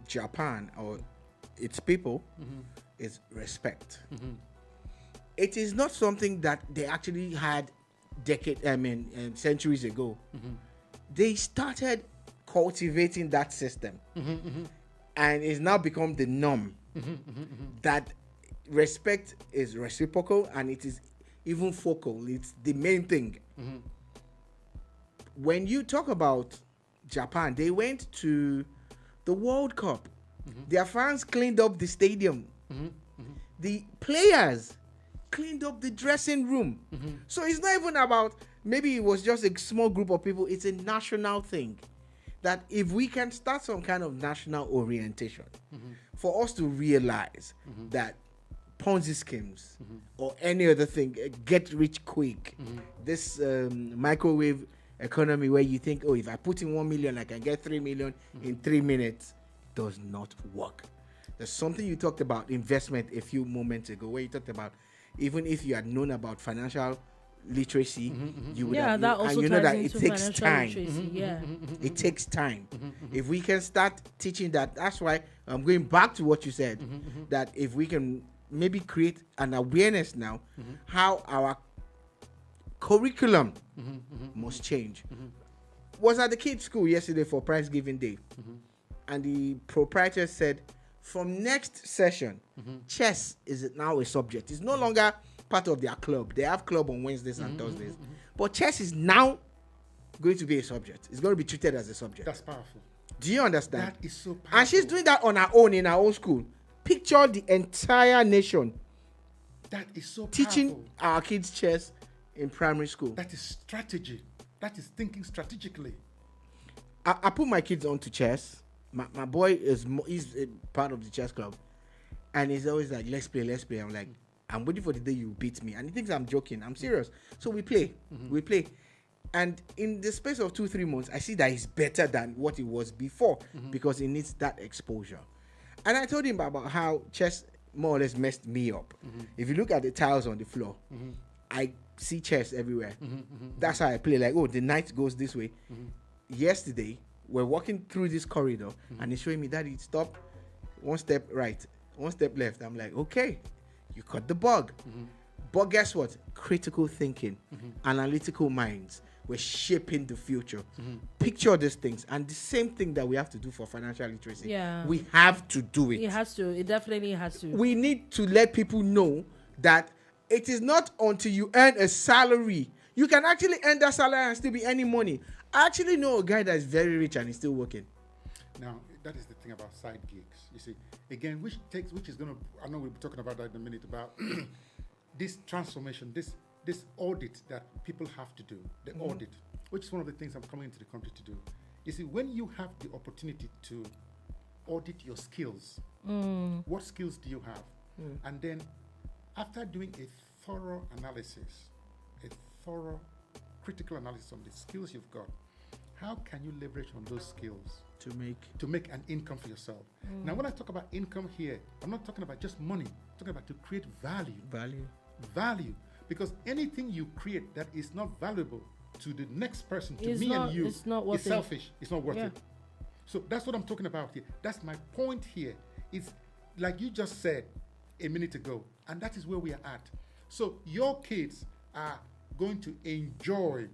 Japan or its people is respect. It is not something that they actually had centuries ago. They started cultivating that system, and it's now become the norm that respect is reciprocal and it is even focal. It's the main thing. When you talk about Japan, they went to the World Cup. Their fans cleaned up the stadium. The players cleaned up the dressing room. So it's not even about maybe it was just a small group of people. It's a national thing. That if we can start some kind of national orientation for us to realize that Ponzi schemes or any other thing, get rich quick, this microwave economy where you think, oh, if I put in 1 million, I can get 3 million in 3 minutes, does not work. There's something you talked about, investment, a few moments ago, where you talked about even if you had known about financial literacy, you would have, that also and you know that ties it into takes financial time. literacy, It takes time. If we can start teaching that, that's why I'm going back to what you said, that if we can maybe create an awareness now how our curriculum must change. Was at the kids' school yesterday for prize giving day, and the proprietor said, from next session, chess is now a subject. It's no longer part of their club. They have club on Wednesdays and Thursdays, but chess is now going to be a subject. It's going to be treated as a subject. That's powerful. Do you understand? That is so powerful. And she's doing that on her own in her own school. Picture the entire nation That is so teaching powerful. our kids chess in primary school. That is strategy. That is thinking strategically. I put my kids onto chess. My boy he's a part of the chess club, and he's always like, let's play. I'm like, I'm waiting for the day you beat me, and he thinks I'm joking. I'm serious. So we play, and in the space of 2-3 months, I see that he's better than what he was before because he needs that exposure. And I told him about how chess more or less messed me up. If you look at the tiles on the floor, I see chess everywhere. That's how I play. Like, oh, the knight goes this way. Yesterday, we're walking through this corridor, and he's showing me, Daddy, stop, 1 step right, 1 step left. I'm like, okay, you caught the bug. But guess what? Critical thinking, analytical minds. We're shaping the future. Picture these things, and the same thing that we have to do for financial literacy. Yeah. We have to do it. It has to. It definitely has to. We need to let people know that it is not until you earn a salary. You can actually earn that salary and still be earning money. I actually know a guy that is very rich and he's still working. Now, that is the thing about side gigs. You see, again, which is going to, I know we'll be talking about that in a minute, about this transformation, this audit that people have to do, the audit, which is one of the things I'm coming into the country to do. You see, when you have the opportunity to audit your skills, what skills do you have? And then after doing a thorough analysis, a thorough critical analysis on the skills you've got, how can you leverage on those skills to make an income for yourself? Now, when I talk about income here, I'm not talking about just money. I'm talking about to create value. Because anything you create that is not valuable to the next person, to me and you, it's not worth is selfish. It's not worth it. Yeah. So that's what I'm talking about here. That's my point here. It's like you just said a minute ago, and that is where we are at. So your kids are going to enjoy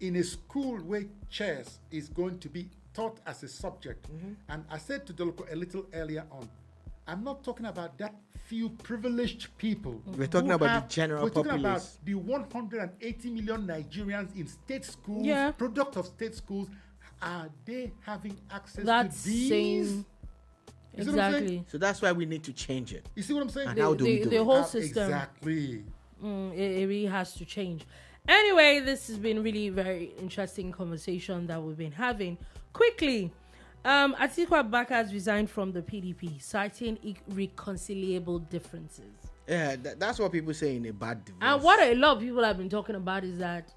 in a school where chess is going to be taught as a subject. And I said to Dolupo a little earlier on, I'm not talking about that few privileged people. We're talking about the general populace. We're talking about the 180 million Nigerians in state schools, product of state schools. Are they having access to these? Same. Exactly. So that's why we need to change it. You see what I'm saying? And how do we do the it? whole system. Exactly. It really has to change. Anyway, this has been really very interesting conversation that we've been having. Quickly, Atiku Abubakar has resigned from the PDP, citing irreconcilable differences. Yeah, that's what people say in a bad divorce. And what a lot of people have been talking about is that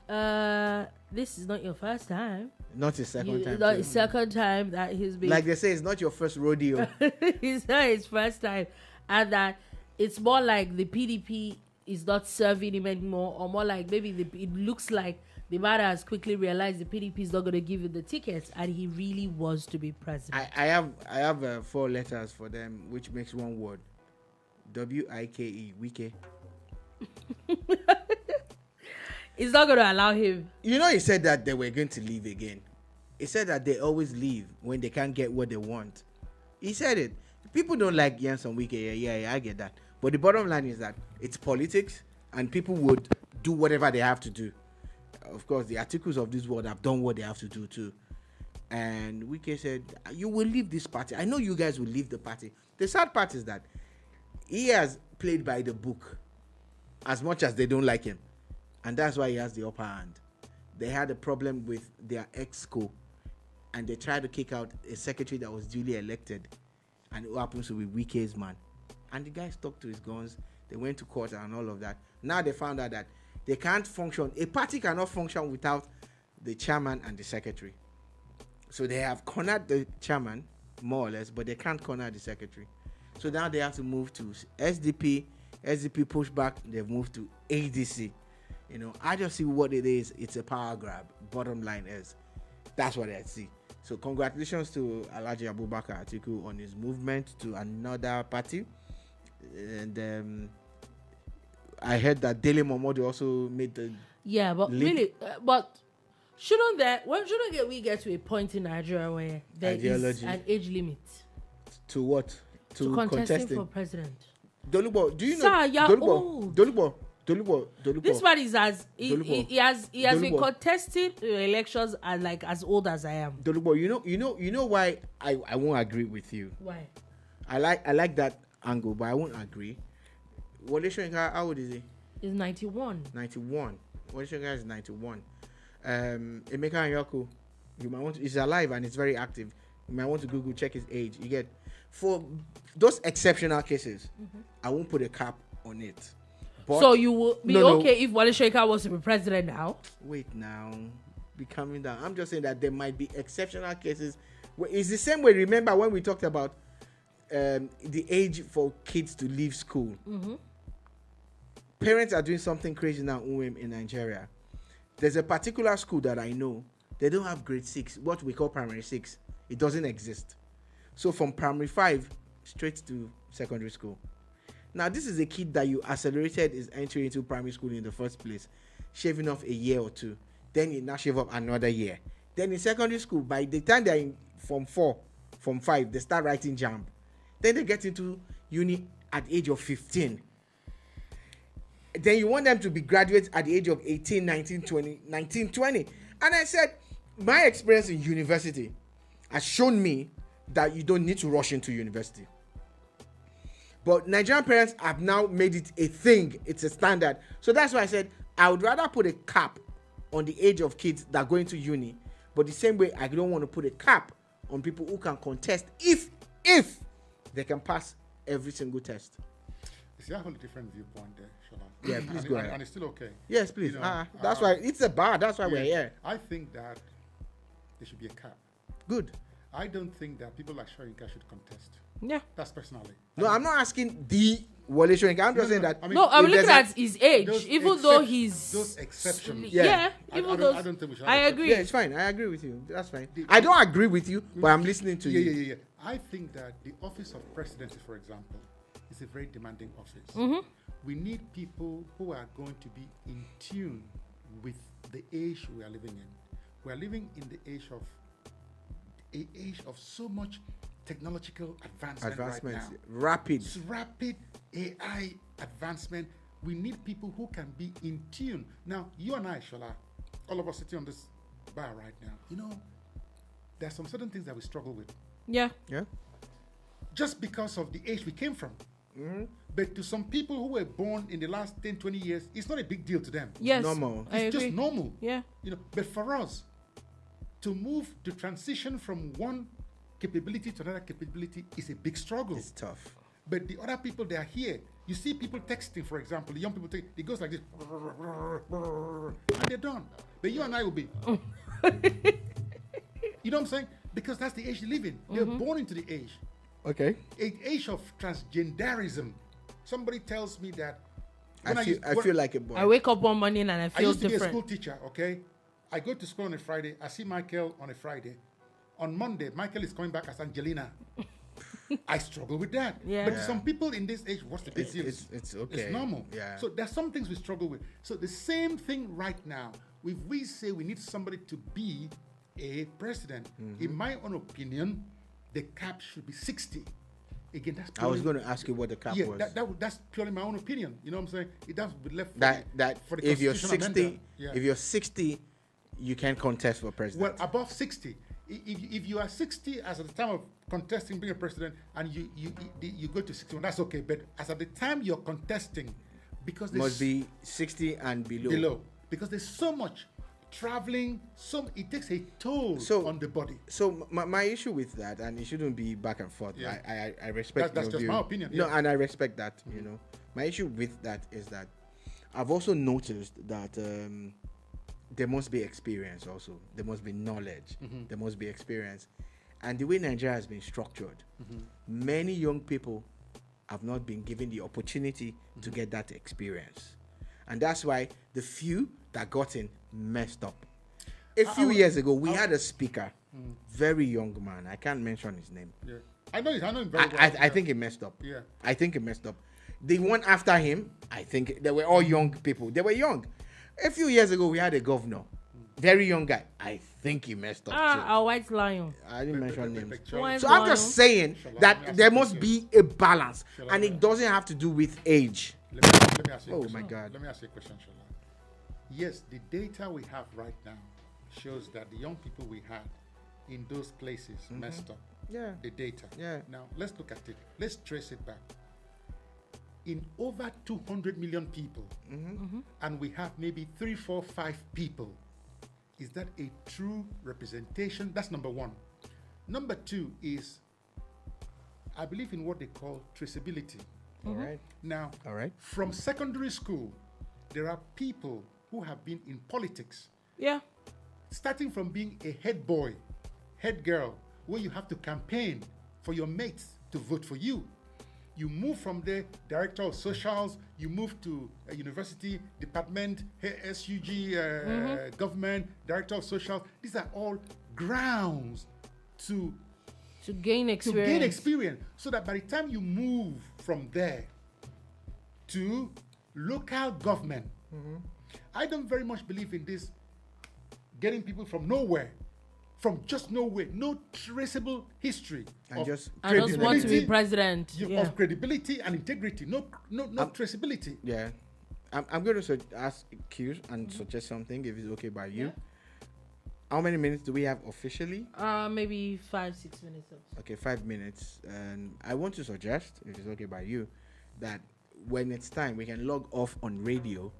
this is not your first time. Not his second time. Not too. his second time that he's been. Like they say, it's not your first rodeo. It's not his first time, and that it's more like the PDP is not serving him anymore, or more like maybe it looks like the man has quickly realized the PDP is not going to give him the tickets, and he really wants to be president. I have 4 letters for them, which makes one word: WIKE. Wike. It's not going to allow him. You know, he said that they were going to leave again. He said that they always leave when they can't get what they want. He said it. People don't like Yanson Wike. Yeah, I get that. But the bottom line is that it's politics, and people would do whatever they have to do. Of course, the Atikus of this world have done what they have to do too. And Wike said, you will leave this party. I know you guys will leave the party. The sad part is that he has played by the book as much as they don't like him. And that's why he has the upper hand. They had a problem with their ex-co, and they tried to kick out a secretary that was duly elected, and who happens to be Wike's man. And the guy stuck to his guns. They went to court and all of that. Now they found out that they can't function. A party cannot function without the chairman and the secretary. So they have cornered the chairman, more or less, but they can't corner the secretary. So now they have to move to SDP. SDP pushback. They've moved to ADC. You know, I just see what it is. It's a power grab. Bottom line is, that's what I see. So congratulations to Alhaji Abubakar Atiku on his movement to another party. And I heard that Dele Momodu also made the but leap. really, but shouldn't we get to a point in Nigeria where there is an age limit to what? To contesting for president? Dolupo, do you know? Sir, you're old. Dolupo. This man is he has been Dolupo. contesting elections as old as I am. Dolupo, you know why I won't agree with you. Why? I like that angle, but I won't agree. Wole Soyinka, how old is he? He's 91. 91. Wole Soyinka is 91. Emeka Anyako, you might want to, he's alive and he's very active. You might want to Google, check his age. You get, for those exceptional cases, I won't put a cap on it. But so you will be okay if Wole Soyinka was to be president now? Wait now, be calming down. I'm just saying that there might be exceptional cases. It's the same way. Remember when we talked about the age for kids to leave school? Parents are doing something crazy now in Nigeria. There's a particular school that I know. They don't have grade 6, what we call primary 6. It doesn't exist. So from primary 5 straight to secondary school. Now, this is a kid that you accelerated his entry into primary school in the first place, shaving off a year or 2. Then you now shave up another year. Then in secondary school, by the time they're in from 5, they start writing JAMB. Then they get into uni at the age of 15. Then you want them to be graduates at the age of 18, 19, 20. And I said, my experience in university has shown me that you don't need to rush into university. But Nigerian parents have now made it a thing. It's a standard. So that's why I said I would rather put a cap on the age of kids that are going to uni. But the same way, I don't want to put a cap on people who can contest if they can pass every single test. See, I have a different viewpoint there, Shola. Yeah, please go ahead. And it's still okay. Yes, please. That's why it's a bar. That's why we're here. I think that there should be a cap. Good. I don't think that people like Soyinka should contest. Yeah. That's personally. No, I'm not asking the Wole Soyinka. I'm just saying that. I'm looking at his age, even though he's those exceptions. Yeah, I don't think we should. I agree. Yeah, it's fine. I agree with you. That's fine. I don't agree with you, but I'm listening to you. Yeah. I think that the office of presidency, for example, is a very demanding office. We need people who are going to be in tune with the age we are living in. We are living in the age of so much technological advancement right now. Rapid AI advancement. We need people who can be in tune. Now, you and I, Shola, all of us sitting on this bar right now, there are some certain things that we struggle with. Yeah. Just because of the age we came from. But to some people who were born in the last 10, 20 years, it's not a big deal to them. Yes. Normal. It's just normal. Yeah. But for us, to transition from one capability to another capability is a big struggle. It's tough. But the other people, they are here. You see people texting, for example, the young people, it goes like this, and they're done. But you and I will be. You know what I'm saying? Because that's the age they live in. They're born into the age. Okay. An age of transgenderism. Somebody tells me that. I feel like a boy. I wake up one morning and I I feel used to different. be a school teacher, okay? I go to school on a Friday. I see Michael on a Friday. On Monday, Michael is coming back as Angelina. I struggle with that. Yeah. But to some people in this age, what's the big deal? It's okay. It's normal. Yeah. So there's some things we struggle with. So the same thing right now. If we say we need somebody to be a president, in my own opinion, the cap should be 60. Again, that's I was going to ask you what the cap was. That's purely my own opinion. You know what I'm saying? It does be left for that for the if you're constitutional 60, amendment. Yeah. if you're 60, you can contest for president. Well, above 60. If you are 60 as at the time of contesting being a president and you go to 61, that's okay. But as at the time you're contesting, because there's must be 60 and below. below, because there's so much traveling, it takes a toll on the body. So my issue with that, and it shouldn't be back and forth. Yeah. I respect That's your just view. my opinion. No, Yeah. and I respect that. You know, my issue with that is that I've also noticed that there must be experience. Also, there must be knowledge. There must be experience, and the way Nigeria has been structured, many young people have not been given the opportunity to get that experience, and that's why the few that got in messed up. A few years ago, we had a speaker, very young man. I can't mention his name. Yeah. I know him very well. I think he messed up. Yeah. I think he messed up. The one after him, I think they were all young people. They were young. A few years ago, we had a governor, very young guy. I think he messed up too. A white lion. I didn't mention names. White So I'm lion. just saying that there must be a balance, and it doesn't have to do with age. Let me ask you a Oh question. my God. Let me ask you a question, Shola. Yes, the data we have right now shows that the young people we had in those places messed up. Yeah. The data. Yeah. Now, let's look at it. Let's trace it back. In over 200 million people, and we have maybe 3, 4, 5 people, is that a true representation? That's number one. Number two is, I believe in what they call traceability. All right. Now, All right. from secondary school, there are people who have been in politics, Yeah. starting from being a head boy, head girl, where you have to campaign for your mates to vote for you. You move from there, director of socials, you move to a university, department, SUG, government, director of socials. These are all grounds to gain experience. experience, so that by the time you move from there to local government, I don't very much believe in this getting people from nowhere, from just nowhere, no traceable history And of just I just want to be credibility, president. Yeah. of credibility and integrity, no traceability. Yeah. I'm going to ask Q and suggest something if it's okay by you. Yeah. How many minutes do we have officially? Maybe 5-6 minutes. Okay, 5 minutes. And I want to suggest, if it's okay by you, that when it's time, we can log off on radio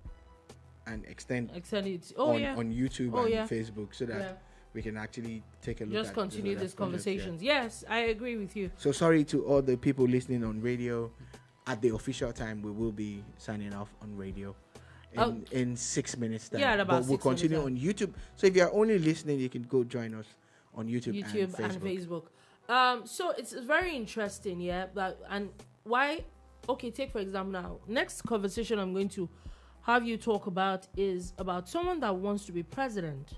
and extend Extend it. on YouTube and yeah. Facebook so that Yeah. we can actually take a look Just at continue the these responses, conversations. Yes, I agree with you. So sorry to all the people listening on radio. At the official time, we will be signing off on radio in 6 minutes time. Yeah, at about but we'll 6 minutes continue time. on YouTube. So if you're only listening, you can go join us on YouTube And Facebook. So it's very interesting, yeah. And why? Okay, take for example now. Next conversation I'm going to have you talk about is about someone that wants to be president.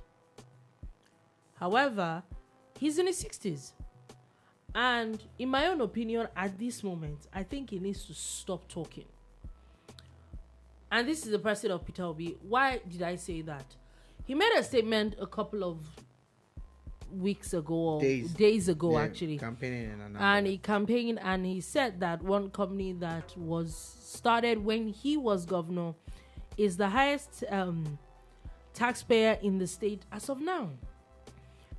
However, he's in his 60s. And in my own opinion, at this moment, I think he needs to stop talking. And this is the president of Peter Obi. Why did I say that? He made a statement a couple of weeks ago, or days ago, actually. Campaigning in Anambra. And he campaigned and he said that one company that was started when he was governor is the highest taxpayer in the state as of now.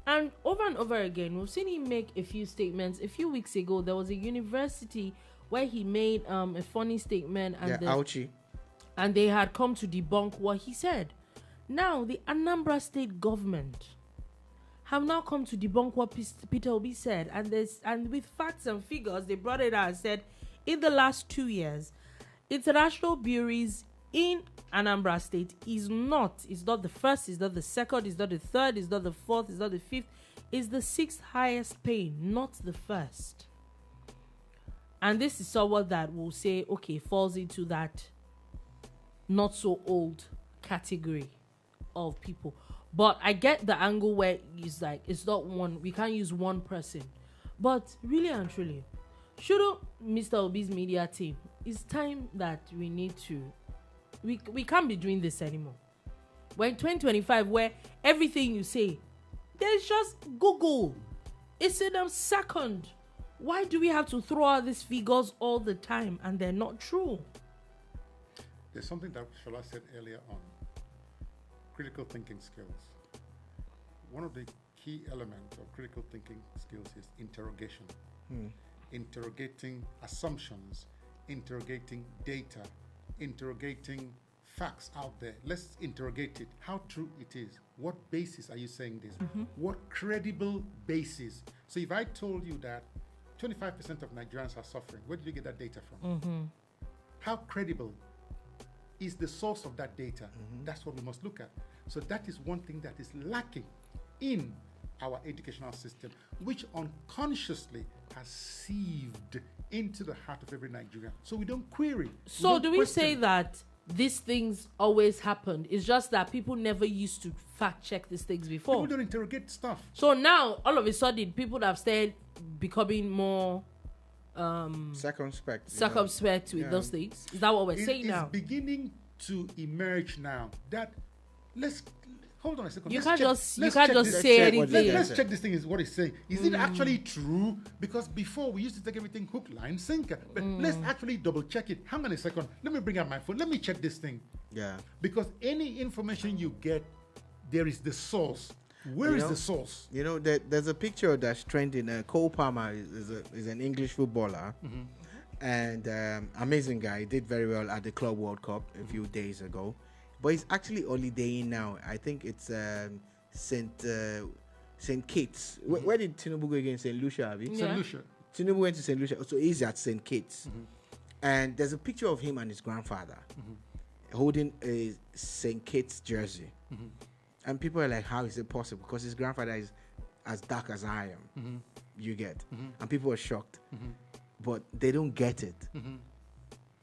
And over again, we've seen him make a few statements. A few weeks ago, there was a university where he made a funny statement, and they had come to debunk what he said. Now, the Anambra state government have now come to debunk what Peter Obi said, and with facts and figures, they brought it out and said, in the last 2 years, international breweries in Anambra State is not the first, is not the second, is not the third, is not the fourth, is not the fifth. is the 6th highest paying, not the 1st. And this is someone that will say, okay, falls into that not so old category of people. But I get the angle where it's like, it's not one, we can't use one person. But really and truly, shouldn't Mr. Obi's media team, it's time that we need to, we can't be doing this anymore. We're in 2025 where everything you say, there's just Google. It's in a second. Why do we have to throw out these figures all the time and they're not true? There's something that Sola said earlier on. Critical thinking skills. One of the key elements of critical thinking skills is interrogation. Interrogating assumptions, interrogating data, interrogating facts out there. Let's interrogate it. How true it is. What basis are you saying this? What credible basis? So if I told you that 25% of Nigerians are suffering, where did you get that data from? How credible is the source of that data? That's what we must look at. So that is one thing that is lacking in our educational system, which unconsciously has sieved into the heart of every Nigerian. So we don't query. So do we say that these things always happened? It's just that people never used to fact check these things before. People don't interrogate stuff. So now, all of a sudden, people have started becoming more circumspect with those things. Is that what we're saying now? It's beginning to emerge now. That let's hold on a second. You can't just say anything. Let's check this thing is what it's saying. Is it actually true? Because before we used to take everything hook, line, sinker. But let's actually double check it. Hang on a second. Let me bring out my phone. Let me check this thing. Yeah. Because any information you get, there is the source. Where is the source? You know, there's a picture that's trending. Cole Palmer is an English footballer. And amazing guy. He did very well at the Club World Cup a few days ago. But he's actually holidaying now. I think it's St. Kitts. Where did Tinubu go again? St. Lucia, have you? St. Lucia. Tinubu went to St. Lucia. So he's at St. Kitts. And there's a picture of him and his grandfather holding a St. Kitts jersey. And people are like, how is it possible? Because his grandfather is as dark as I am. You get. And people are shocked. But they don't get it.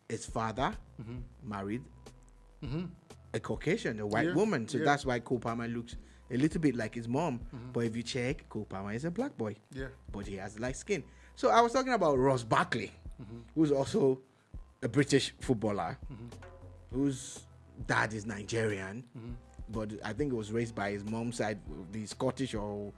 His father married a Caucasian, a white woman. So that's why Cole Palmer looks a little bit like his mom. But if you check, Cole Palmer is a black boy. But he has light skin. So I was talking about Ross Barkley, who's also a British footballer, whose dad is Nigerian. But I think it was raised by his mom's side, the Scottish or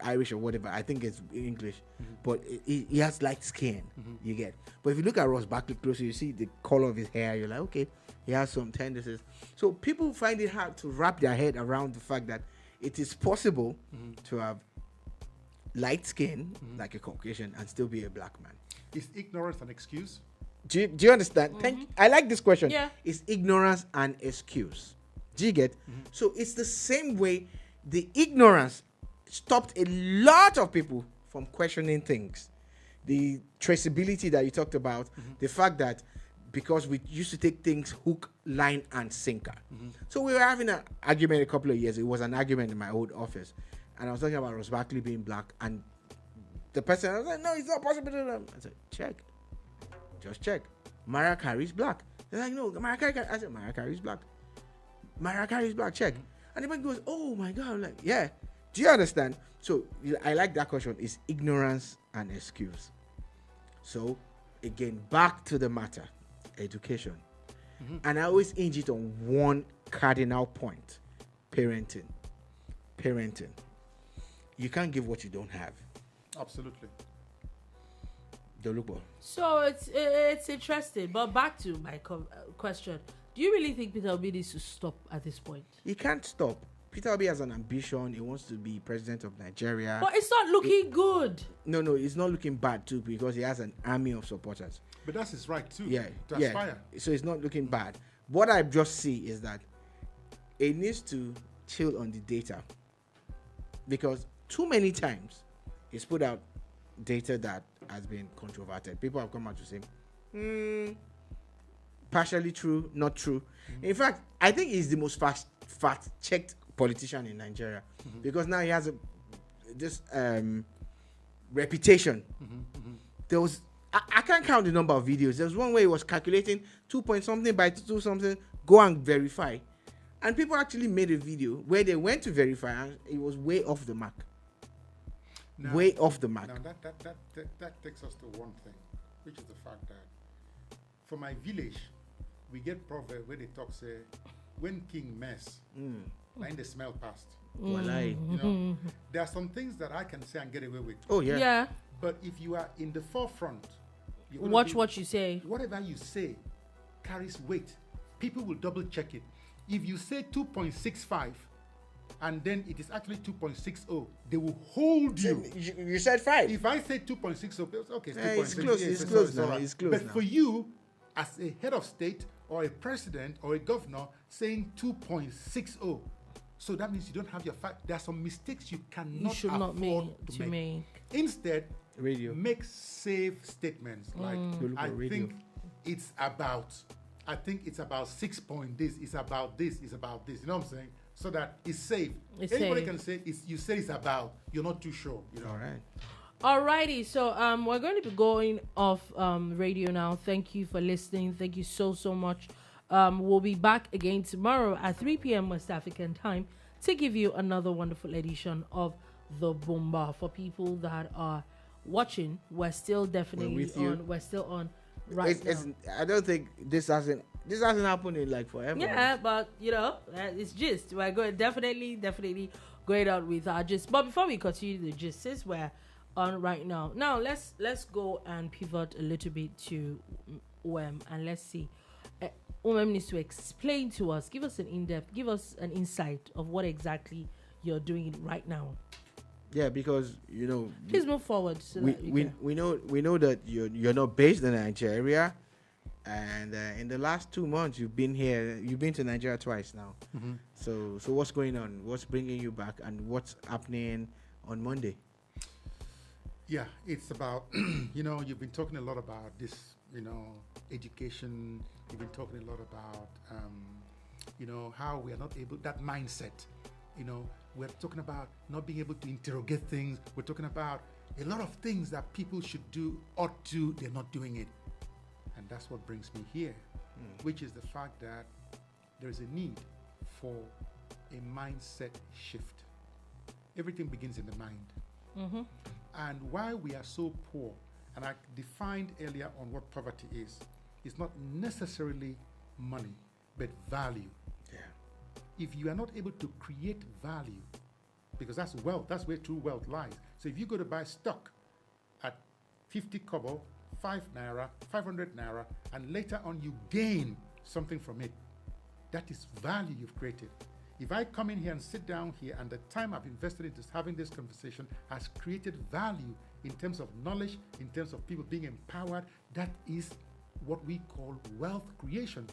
Irish or whatever. I think it's English. But he has light skin, you get. But if you look at Ross Barkley closely, you see the color of his hair. You're like, okay, he has some tendencies. So people find it hard to wrap their head around the fact that it is possible to have light skin, like a Caucasian, and still be a black man. Is ignorance an excuse? Do you understand? Thank you. I like this question. Yeah. Is ignorance an excuse? Do you get? So it's the same way the ignorance stopped a lot of people from questioning things. The traceability that you talked about, the fact that because we used to take things hook, line, and sinker. So we were having an argument a couple of years. It was an argument in my old office. And I was talking about Ross Barkley being black. And the person, I was like, no, it's not possible. I said, check. Just check. Mariah Carey's black. They're like, no, Mariah Carey. I said, Mariah Carey's black. Mariah Carey's black, check. And the man goes, oh my God. I'm like, yeah. Do you understand? So I like that question. Is ignorance an excuse? So again, back to the matter, education. And I always hinge it on one cardinal point: parenting. You can't give what you don't have. Absolutely. Dolupo. So it's interesting. But back to my question: do you really think Peter Obi needs to stop at this point? He can't stop. Peter Obi has an ambition. He wants to be president of Nigeria. But it's not looking good. No, it's not looking bad too, because he has an army of supporters. But that's his right too. Yeah, to aspire. So it's not looking bad. What I just see is that it needs to chill on the data, because too many times he's put out data that has been controverted. People have come out to say, partially true, not true. In fact, I think he's the most fact-checked politician in Nigeria, because now he has reputation. There was I can't count the number of videos. There was one where he was calculating 2 point something by 2 something. Go and verify, and people actually made a video where they went to verify, and it was way off the mark. Now, way off the mark. Now that takes us to one thing, which is the fact that for my village, we get proverb where they talk say, when king mess, then the smell past. Walai. You know, there are some things that I can say and get away with. Oh yeah. Yeah. But if you are in the forefront, Watch what you say. Whatever you say carries weight. People will double check it. If you say 2.65 and then it is actually 2.60, they will hold you. You said 5. If I say 2.60, okay, it's close. It's close now. It's close but now. for you, as a head of state or a president or a governor, saying 2.60, so that means you don't have your fact. There are some mistakes you cannot You should not afford make to make. Radio. Instead, make safe statements like I think it's about 6 point this, it's about this, it's about this. You know what I'm saying? So that it's safe. Anybody can say you say it's about, you're not too sure. You know. All right. Alrighty, so we're going to be going off radio now. Thank you for listening. Thank you so much. We'll be back again tomorrow at 3 p.m. West African time to give you another wonderful edition of the Boom Bar. For people that are watching, we're still definitely on. We're still on right now. I don't think this hasn't happened in like forever. Yeah, but you know, it's gist. We're going definitely going out with our gist. But before we continue the gist, since we're on right now, let's go and pivot a little bit to UM and let's see. needs to explain to us, give us an insight of what exactly you're doing right now. Yeah, because please move forward. So we know that you're not based in Nigeria, and in the last 2 months you've been here. You've been to Nigeria twice now. Mm-hmm. So what's going on? What's bringing you back, and what's happening on Monday? Yeah, it's about you've been talking a lot about this, education. You've been talking a lot about how we are not able, that mindset. We're talking about not being able to interrogate things. We're talking about a lot of things that people should do, ought to, they're not doing it. And that's what brings me here, which is the fact that there is a need for a mindset shift. Everything begins in the mind. Mm-hmm. And why we are so poor, and I defined earlier on what poverty is, it's not necessarily money, but value. If you are not able to create value, because that's wealth, that's where true wealth lies. So if you go to buy stock at 50 kobo, 5 naira, 500 naira, and later on you gain something from it, that is value you've created. If I come in here and sit down here and the time I've invested into having this conversation has created value in terms of knowledge, in terms of people being empowered, that is what we call wealth creation,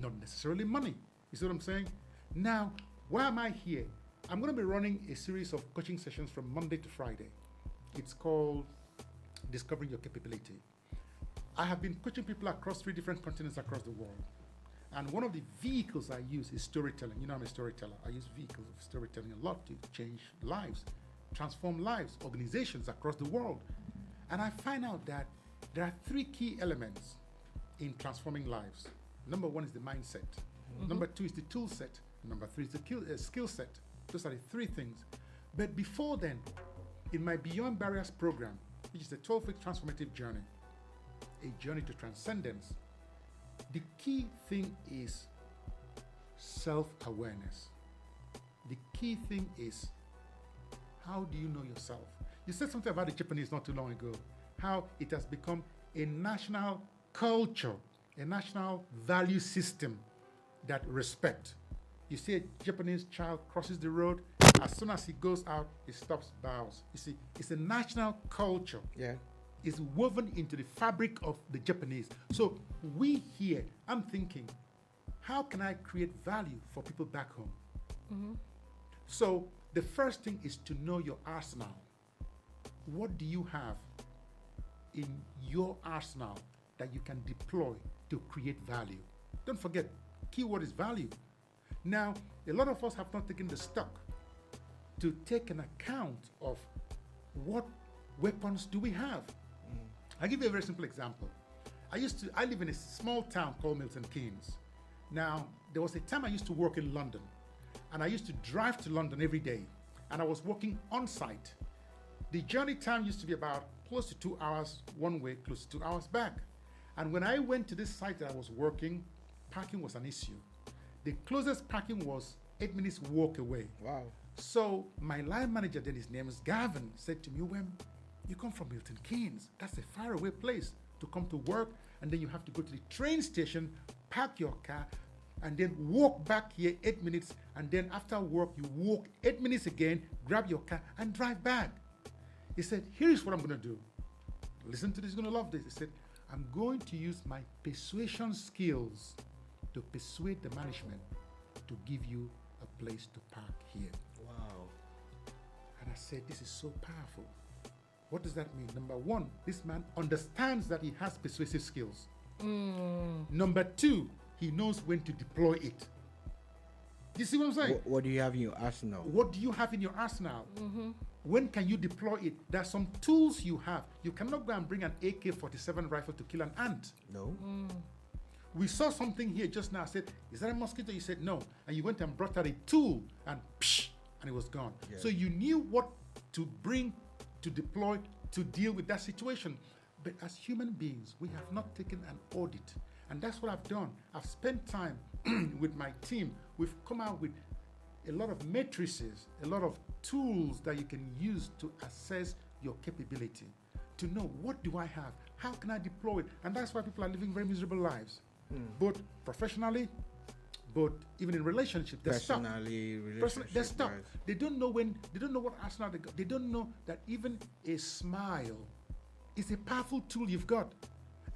not necessarily money. You see what I'm saying? Now, why am I here? I'm going to be running a series of coaching sessions from Monday to Friday. It's called Discovering Your Capability. I have been coaching people across 3 different continents across the world. And one of the vehicles I use is storytelling. I'm a storyteller. I use vehicles of storytelling a lot to change lives, transform lives, organizations across the world. And I find out that there are 3 key elements in transforming lives. Number 1 is the mindset. Mm-hmm. Number 2 is the tool set. Number 3 is the skill set. Those are the 3 things. But before then, in my Beyond Barriers program, which is a 12-week transformative journey, a journey to transcendence, the key thing is self-awareness. The key thing is, how do you know yourself? You said something about the Japanese not too long ago, how it has become a national culture, a national value system that respect. You see a Japanese child crosses the road, as soon as he goes out, he stops, bows. You see, it's a national culture. Yeah. It's woven into the fabric of the Japanese. So we here, I'm thinking, how can I create value for people back home? Mm-hmm. So the first thing is to know your arsenal. What do you have in your arsenal that you can deploy to create value? Don't forget, keyword is value. Now, a lot of us have not taken the stock to take an account of what weapons do we have? I'll give you a very simple example. I live in a small town called Milton Keynes. Now, there was a time I used to work in London, and I used to drive to London every day, and I was working on site. The journey time used to be about close to 2 hours one way, close to 2 hours back. And when I went to this site that I was working, parking was an issue. The closest parking was 8 minutes walk away. Wow. So my line manager, then his name is Gavin, said to me, "When you come from Milton Keynes, that's a faraway place to come to work, and then you have to go to the train station, park your car, and then walk back here 8 minutes, and then after work, you walk 8 minutes again, grab your car, and drive back." He said, "Here's what I'm going to do. Listen to this, you're going to love this." He said, "I'm going to use my persuasion skills to persuade the management to give you a place to park here." Wow. And I said, this is so powerful. What does that mean? Number one, this man understands that he has persuasive skills. Number two, he knows when to deploy it. You see what I'm saying? What do you have in your arsenal? What do you have in your arsenal? When can you deploy it? There are some tools you have. You cannot go and bring an AK-47 rifle to kill an ant. No. We saw something here just now. I said, "Is that a mosquito?" You said, "No." And you went and brought out a tool and psh, and it was gone. Yeah. So you knew what to bring, to deploy, to deal with that situation. But as human beings, we have not taken an audit. And that's what I've done. I've spent time with my team. We've come out with a lot of matrices, a lot of tools that you can use to assess your capability, to know what do I have, how can I deploy it. And that's why people are living very miserable lives, both professionally, but even in relationships. They're stuck. They're stuck. Right. They don't know what arsenal they got. They don't know that even a smile is a powerful tool you've got,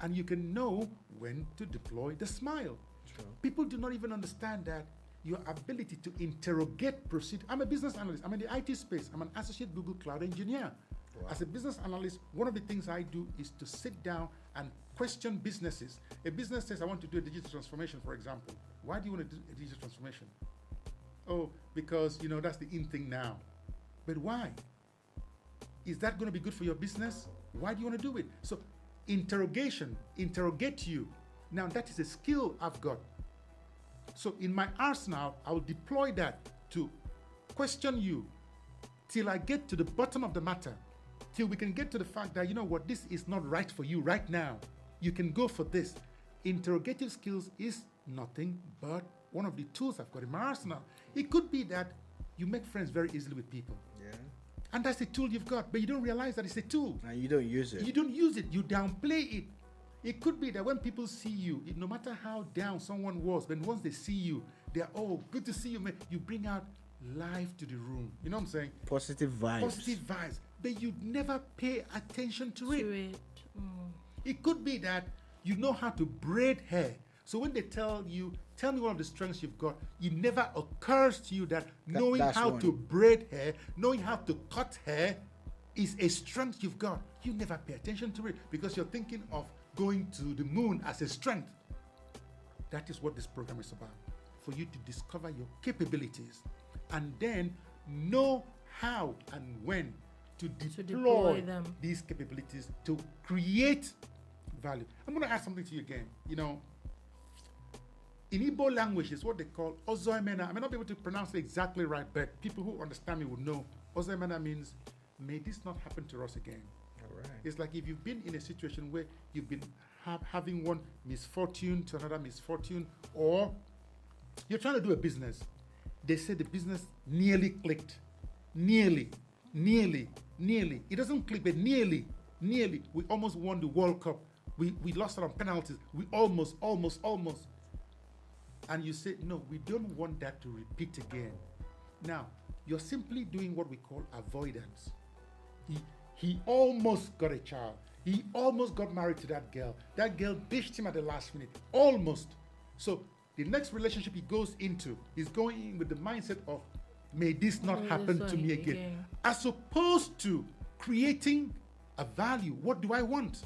and you can know when to deploy the smile. True. People do not even understand that your ability to interrogate procedure. I'm a business analyst. I'm in the IT space. I'm an associate Google Cloud engineer. Wow. As a business analyst, one of the things I do is to sit down and question businesses. A business says, "I want to do a digital transformation," for example. Why do you want to do a digital transformation? Oh, because, that's the in thing now. But why? Is that going to be good for your business? Why do you want to do it? So interrogate you. Now that is a skill I've got. So in my arsenal, I will deploy that to question you till I get to the bottom of the matter, till we can get to the fact that, this is not right for you right now. You can go for this. Interrogative skills is nothing but one of the tools I've got in my arsenal. It could be that you make friends very easily with people. Yeah. And that's the tool you've got, but you don't realize that it's a tool. And you don't use it. You don't use it. You downplay it. It could be that when people see you, no matter how down someone was, but once they see you, they're, "Oh, good to see you, man." You bring out life to the room. You know what I'm saying? Positive vibes. Positive vibes. But you'd never pay attention to it. It could be that you know how to braid hair. So when they tell you, "Tell me one of the strengths you've got," it never occurs to you that knowing how to braid hair, knowing how to cut hair is a strength you've got. You never pay attention to it because you're thinking of going to the moon as a strength. That is what this program is about. For you to discover your capabilities and then know how and when to deploy them. These capabilities to create value. I'm going to add something to you again. In Igbo language, it's what they call Ozoemena. I may not be able to pronounce it exactly right, but people who understand me would know. Ozoemena means, "May this not happen to us again." All right. It's like if you've been in a situation where you've been having one misfortune to another misfortune, or you're trying to do a business. They say the business nearly clicked. Nearly. It doesn't click, but nearly. We almost won the World Cup. We lost it on penalties. We almost. And you say, "No, we don't want that to repeat again." Now, you're simply doing what we call avoidance. He almost got a child. He almost got married to that girl. That girl ditched him at the last minute. Almost. So the next relationship he goes into, he's going in with the mindset of, "May this not happen to me again." As opposed to creating a value. What do I want?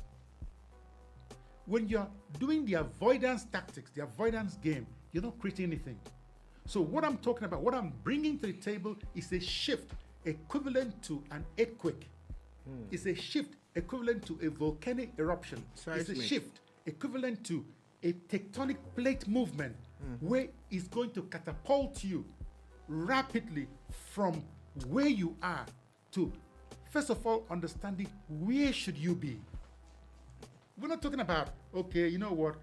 When you're doing the avoidance tactics, the avoidance game, you're not creating anything. So what I'm talking about, what I'm bringing to the table is a shift equivalent to an earthquake. It's a shift equivalent to a volcanic eruption. It's a Seismic. shift equivalent to a tectonic plate movement where it's going to catapult you rapidly from where you are to, first of all, understanding where should you be. We're not talking about, okay, you know what,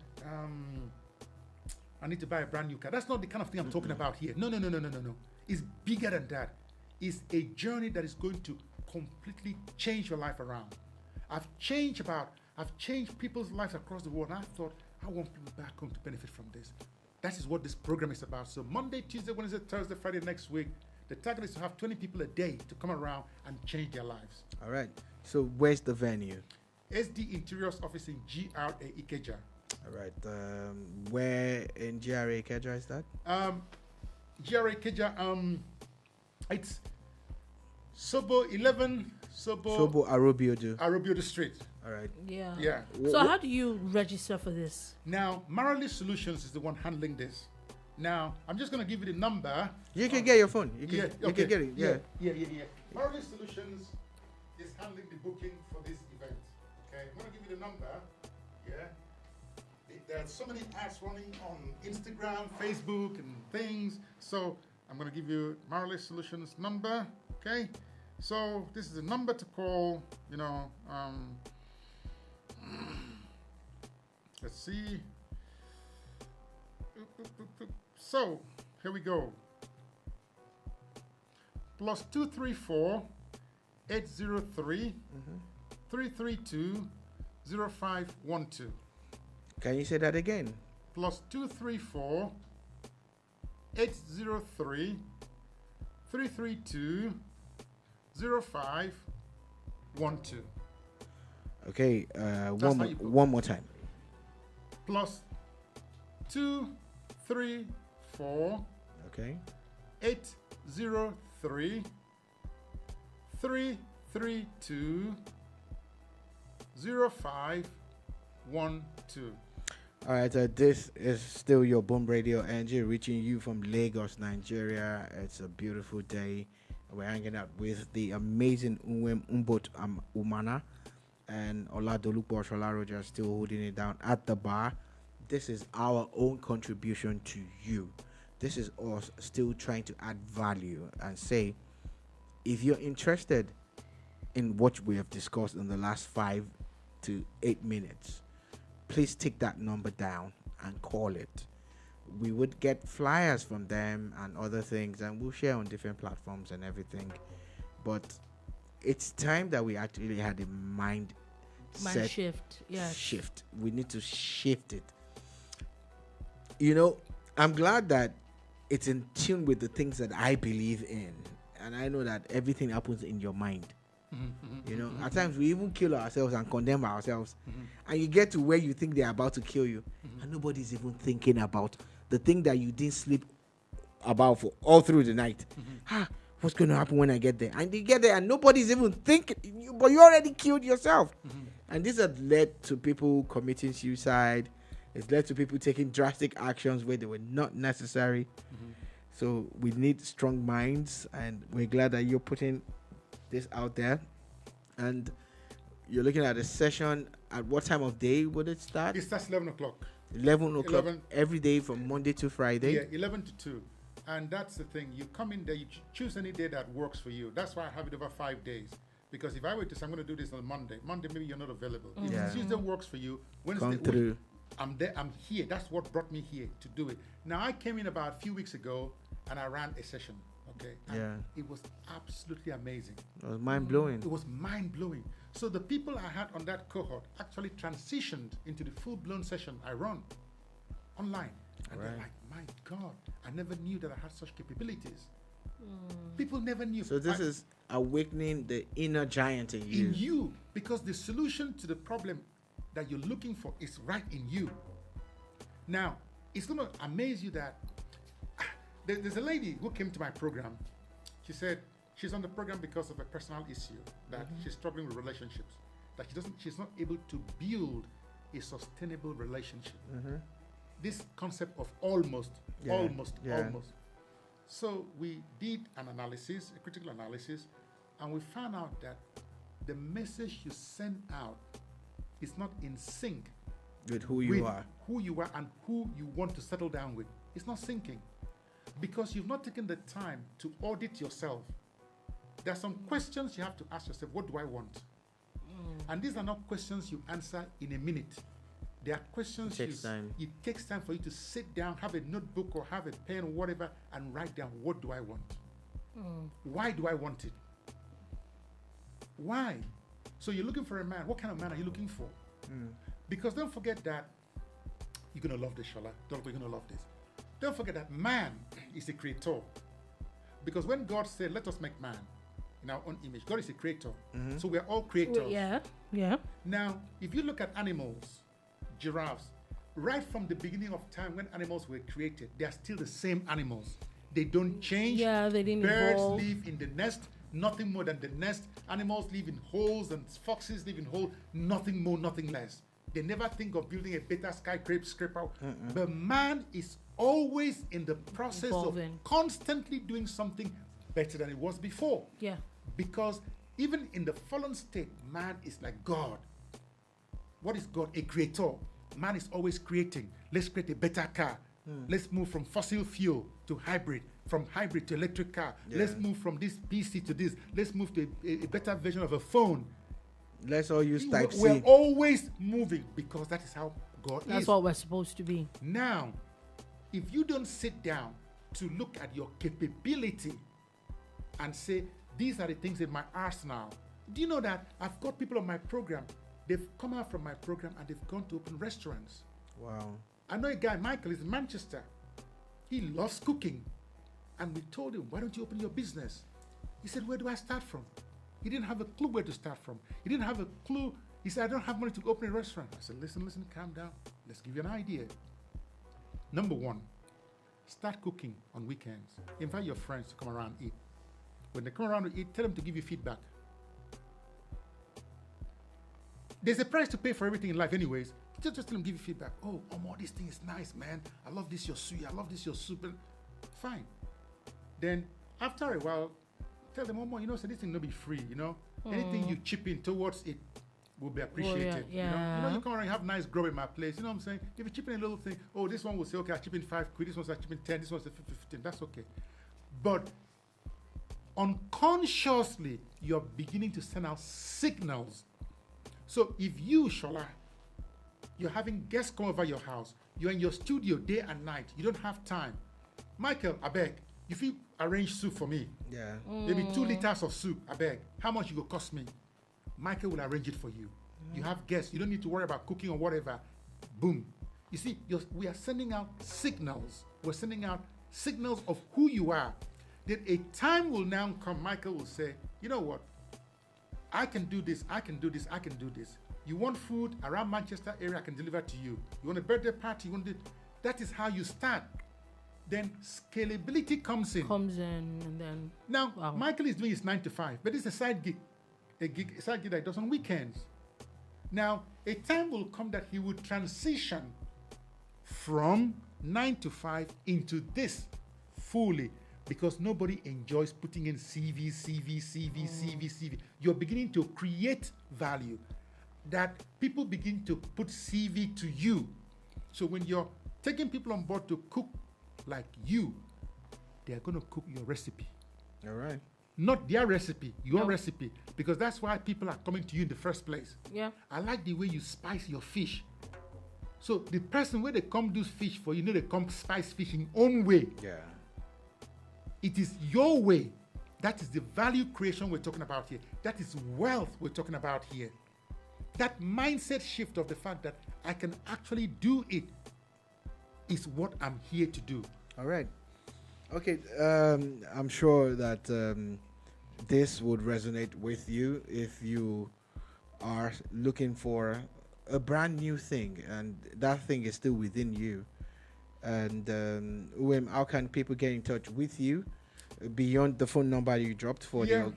I need to buy a brand new car. That's not the kind of thing I'm talking about here. No. It's bigger than that. It's a journey that is going to completely change your life around. I've changed people's lives across the world, and I thought, I want people back home to benefit from this. That is what this program is about. So Monday, Tuesday, Wednesday, Thursday, Friday next week, the target is to have 20 people a day to come around and change their lives. All right. So where's the venue? SD Interiors office in GRA Ikeja. All right. Where in GRA Ikeja is that? GRA Ikeja, it's Sobo 11, Sobo Arobiodu. Arobiodu Street. All right. Yeah. Yeah. So how do you register for this? Now, Marley Solutions is the one handling this. Now, I'm just going to give you the number. You can get your phone. You can, Yeah, you can get it. Yeah. Marley Solutions is handling the booking for this event. Okay, I'm going to give you the number. Yeah. There's so many ads running on Instagram, Facebook, and things. So I'm going to give you Marley Solutions number. Okay. So this is the number to call. You know. Let's see. So here we go. Plus 234 803 332 0512. Can you say that again? Plus 234 803 332 0512. Okay. One more time. Plus 234 Okay. 803 332 0512. All right, this is still your Boom Radio NG reaching you from Lagos, Nigeria. It's a beautiful day. We're hanging out with the amazing Unwem Umbot Umana and Ola Dolupo Sola Roger still holding it down at the bar. This is our own contribution to you. This is us still trying to add value and say, if you're interested in what we have discussed in the last 5 to 8 minutes, please take that number down and call it. We would get flyers from them and other things, and we'll share on different platforms and everything. But it's time that we actually had a mind shift. Yeah. Shift. We need to shift it. You know, I'm glad that it's in tune with the things that I believe in, and I know that everything happens in your mind. You know, at times we even kill ourselves and condemn ourselves, and you get to where you think they're about to kill you, and nobody's even thinking about the thing that you didn't sleep about for all through the night. What's going to happen when I get there? And you get there and nobody's even thinking, but you already killed yourself. And this has led to people committing suicide. It's led to people taking drastic actions where they were not necessary. So we need strong minds, and we're glad that you're putting this out there. And you're looking at a session. At what time of day would it start? It starts 11 o'clock. 11 o'clock every day from Monday to Friday? Yeah, 11 to 2. And that's the thing. You come in there, you choose any day that works for you. That's why I have it over 5 days. Because if I were to say I'm going to do this on Monday maybe you're not available. If Tuesday works for you, Wednesday, come through. I'm there, I'm here. That's what brought me here to do it. Now, I came in about a few weeks ago and I ran a session. Okay. And it was absolutely amazing. It was mind-blowing. It was mind-blowing. So the people I had on that cohort actually transitioned into the full-blown session I run online. And they're like, my God, I never knew that I had such capabilities. People never knew. So this is awakening the inner giant in you. In you, because the solution to the problem that you're looking for is right in you. Now, it's going to amaze you that there's a lady who came to my program. She said she's on the program because of a personal issue, that she's struggling with relationships, that she's not able to build a sustainable relationship. This concept of almost. So we did an analysis, a critical analysis, and we found out that the message you send out is not in sync with who you are. Who you are and who you want to settle down with. It's not syncing. Because you've not taken the time to audit yourself. There are some questions you have to ask yourself, what do I want? And these are not questions you answer in a minute. They are questions it takes time for you to sit down, have a notebook or have a pen or whatever, and write down, what do I want? Why do I want it? Why? So you're looking for a man. What kind of man are you looking for? Because don't forget that you're going to love this, Shola. You're going to love this. Don't forget that man is a creator. Because when God said, let us make man in our own image, God is a creator. So we are all creators. Yeah. Now, if you look at animals, giraffes, right from the beginning of time when animals were created, they are still the same animals. They don't change. Yeah, they didn't Birds evolve. live in the nest, nothing more than the nest. Animals live in holes and foxes live in holes, nothing more, nothing less. They never think of building a better skyscraper. But man is always in the process Evolving. of constantly doing something better than it was before. Yeah. Because even in the fallen state, man is like God. What is God? A creator. Man is always creating. Let's create a better car. Let's move from fossil fuel to hybrid, from hybrid to electric car. Let's move from this PC to this. Let's move to a better version of a phone. Let's all use type C. We're always moving because that is how God is. That's what we're supposed to be. Now, if you don't sit down to look at your capability and say, these are the things in my arsenal. Do you know that I've got people on my program, they've come out from my program and they've gone to open restaurants. Wow. I know a guy, Michael, is in Manchester. He loves cooking. And we told him, why don't you open your business? He said, where do I start from? He didn't have a clue where to start from. He didn't have a clue. He said, I don't have money to open a restaurant. I said, listen, calm down. Let's give you an idea. Number one, start cooking on weekends. Invite your friends to come around and eat. When they come around to eat, tell them to give you feedback. There's a price to pay for everything in life anyways. Just tell them, give you feedback. Oh, this thing is nice, man. I love this, your suya. I love this, your soup. Fine. Then, after a while, tell them, so this thing will be free, Anything you chip in towards it will be appreciated. You come around, you have nice grow in my place. You know what I'm saying? If you chip in a little thing, this one will say, okay, I chip in 5 quid. This one's I chip in 10. This one's 15. That's okay. But unconsciously, you're beginning to send out signals. So if you, Shola, you're having guests come over your house, you're in your studio day and night, you don't have time. Michael, I beg, if you arrange soup for me, maybe 2 liters of soup, I beg, how much it will cost me? Michael will arrange it for you. You have guests, you don't need to worry about cooking or whatever. Boom. You see, we are sending out signals. We're sending out signals of who you are. Then a time will now come, Michael will say, you know what? I can do this, I can do this, I can do this. You want food around Manchester area, I can deliver to you. You want a birthday party, that is how you start. Then scalability comes in. And then... Now, Michael is doing his 9 to 5, but it's a side gig. A side gig that he does on weekends. Now, a time will come that he will transition from 9 to 5 into this fully, because nobody enjoys putting in CV. You're beginning to create value that people begin to put CV to you. So when you're taking people on board to cook like you, they're going to cook your recipe. All right. Not their recipe, your recipe. Because that's why people are coming to you in the first place. Yeah. I like the way you spice your fish. So the person where they come do fish for, they come spice fish in own way. Yeah. It is your way. That is the value creation we're talking about here. That is wealth we're talking about here. That mindset shift of the fact that I can actually do it is what I'm here to do. All right. Okay. I'm sure that this would resonate with you if you are looking for a brand new thing and that thing is still within you. And how can people get in touch with you beyond the phone number you dropped for the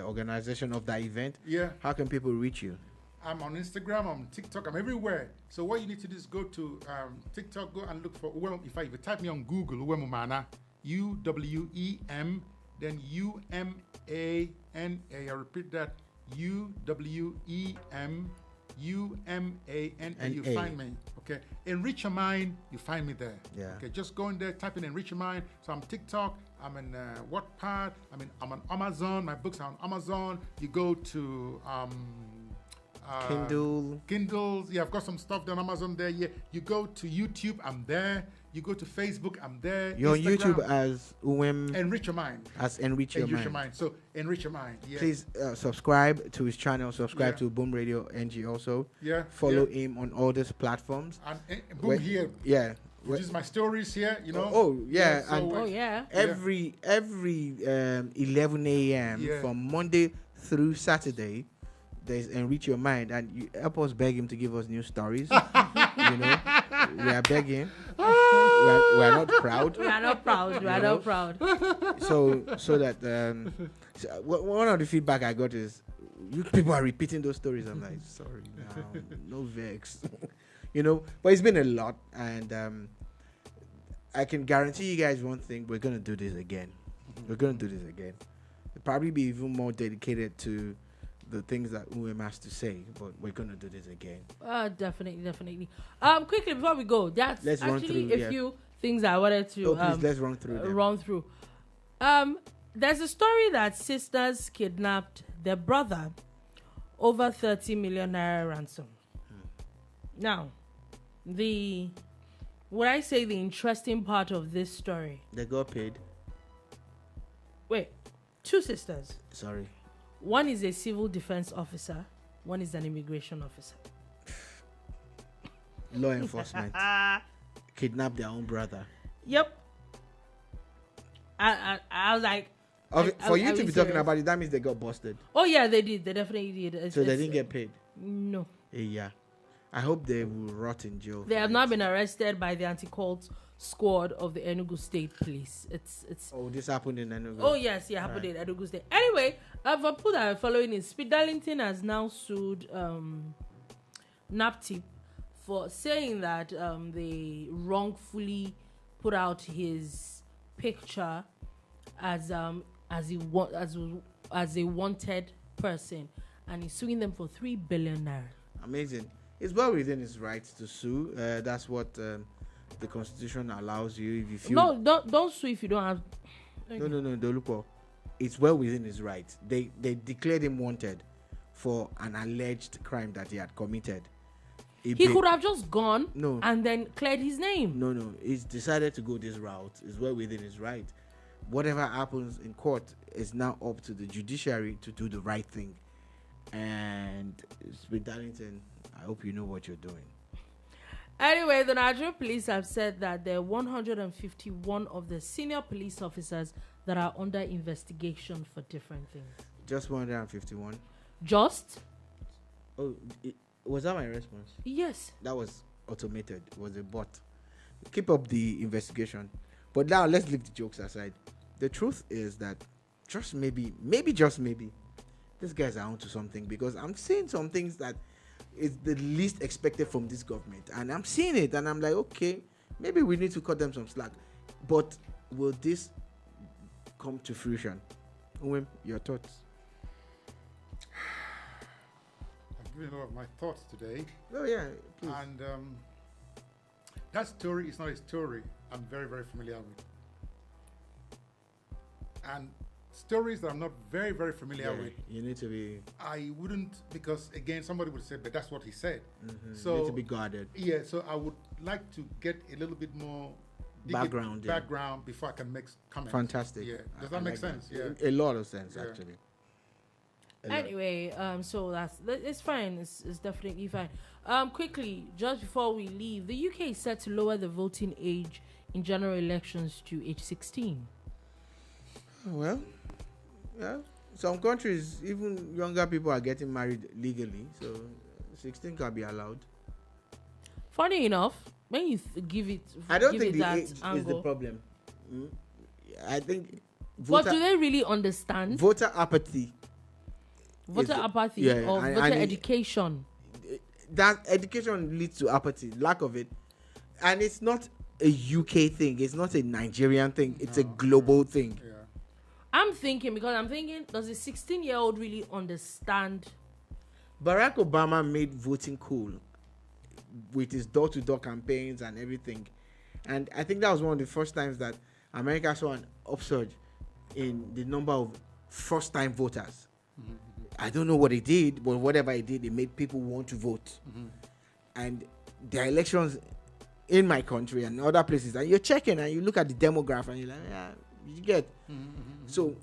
organization of that event? Yeah. How can people reach you? I'm on Instagram, I'm on TikTok, I'm everywhere. So what you need to do is go to TikTok, go and look for Uwem. If you type me on Google, Uwem Umana, UWEM, then UMANA. I repeat that, UWEMUMAN, you find me. Okay, Enrich Your Mind, you find me there. Yeah. Okay, just go in there, type in Enrich Your Mind. So I'm TikTok, I'm in Wattpad, I'm on Amazon. My books are on Amazon. You go to Kindles. Yeah, I've got some stuff on Amazon there. Yeah, you go to YouTube, I'm there. You go to Facebook, I'm there. You're Instagram, on YouTube as Enrich Your Mind. As Enrich Your Mind. So Enrich Your Mind. Yeah. Please subscribe to his channel. Subscribe to Boom Radio NG also. Yeah. Follow him on all these platforms. And Boom here. Yeah. Which is my stories here, you know. Every 11 a.m. from Monday through Saturday, there's Enrich Your Mind, and you help us beg him to give us new stories. You know, we are begging. We are not proud. We are not proud. We are not proud. So that one of the feedback I got is, you people are repeating those stories. I'm like, sorry, no vex. You know, but it's been a lot, and I can guarantee you guys one thing: we're gonna do this again. We're gonna do this again. We'll probably be even more dedicated to the things that has to say, but we're gonna do this again. Definitely. Quickly before we go, that's let's actually a few things I wanted to. Please, let's run through. There's a story that sisters kidnapped their brother over 30 million naira ransom. Now, the interesting part of this story. They got paid. Wait, two sisters. Sorry. One is a civil defense officer. One is an immigration officer. Law enforcement. Kidnapped their own brother. Yep. I was like... For you to be talking about it, that means they got busted. Oh, yeah, they did. They definitely did. So they didn't get paid? No. Yeah. I hope they will rot in jail. They have not been arrested by the anti-cult squad of the Enugu State Police. It's. Oh, this happened in Enugu. Oh yes, happened in Enugu State. Anyway, for people that are following it, Speed Darlington has now sued NAPTIP for saying that they wrongfully put out his picture as a wanted person, and he's suing them for 3 billion naira. Amazing. It's well within his rights to sue. That's what the Constitution allows you. If you feel don't sue if you don't have. No, Dolupo. It's well within his rights. They declared him wanted for an alleged crime that he had committed. He could have just gone and then cleared his name. No. He's decided to go this route. It's well within his right. Whatever happens in court is now up to the judiciary to do the right thing. And with Darlington, I hope you know what you're doing. Anyway, the Nigerian police have said that there are 151 of the senior police officers that are under investigation for different things. Just 151? Just? Oh, was that my response? Yes. That was automated. It was a bot. Keep up the investigation. But now let's leave the jokes aside. The truth is that just maybe, these guys are onto something, because I'm seeing some things that is the least expected from this government, and I'm seeing it, and I'm like, okay, maybe we need to cut them some slack. But will this come to fruition? Uwem, your thoughts? I've given a lot of my thoughts today. Oh yeah, please. And that story is not a story I'm very, very familiar with. And stories that I'm not very, very familiar with, you need to be. I wouldn't, because again, somebody would say, but that's what he said. Mm-hmm. So you need to be guarded. Yeah, so I would like to get a little bit more background before I can make comments. Fantastic. Yeah, does that make sense? That. Yeah, a lot of sense actually. Anyway, so it's fine. It's definitely fine. Quickly, just before we leave, the UK is set to lower the voting age in general elections to age 16. Well, yeah. Some countries, even younger people are getting married legally, so 16 can be allowed. Funny enough, when you give it, I don't think the age is the problem. I think. But do they really understand? Voter apathy. Voter apathy or voter education. That education leads to apathy, lack of it, and it's not a UK thing. It's not a Nigerian thing. It's a global thing. Yeah. I'm thinking, does a 16-year-old really understand? Barack Obama made voting cool with his door-to-door campaigns and everything. And I think that was one of the first times that America saw an upsurge in the number of first-time voters. Mm-hmm. I don't know what he did, but whatever he did, it made people want to vote. Mm-hmm. And the elections in my country and other places, and you're checking and you look at the demographic and you're like, yeah, you get. Mm-hmm. So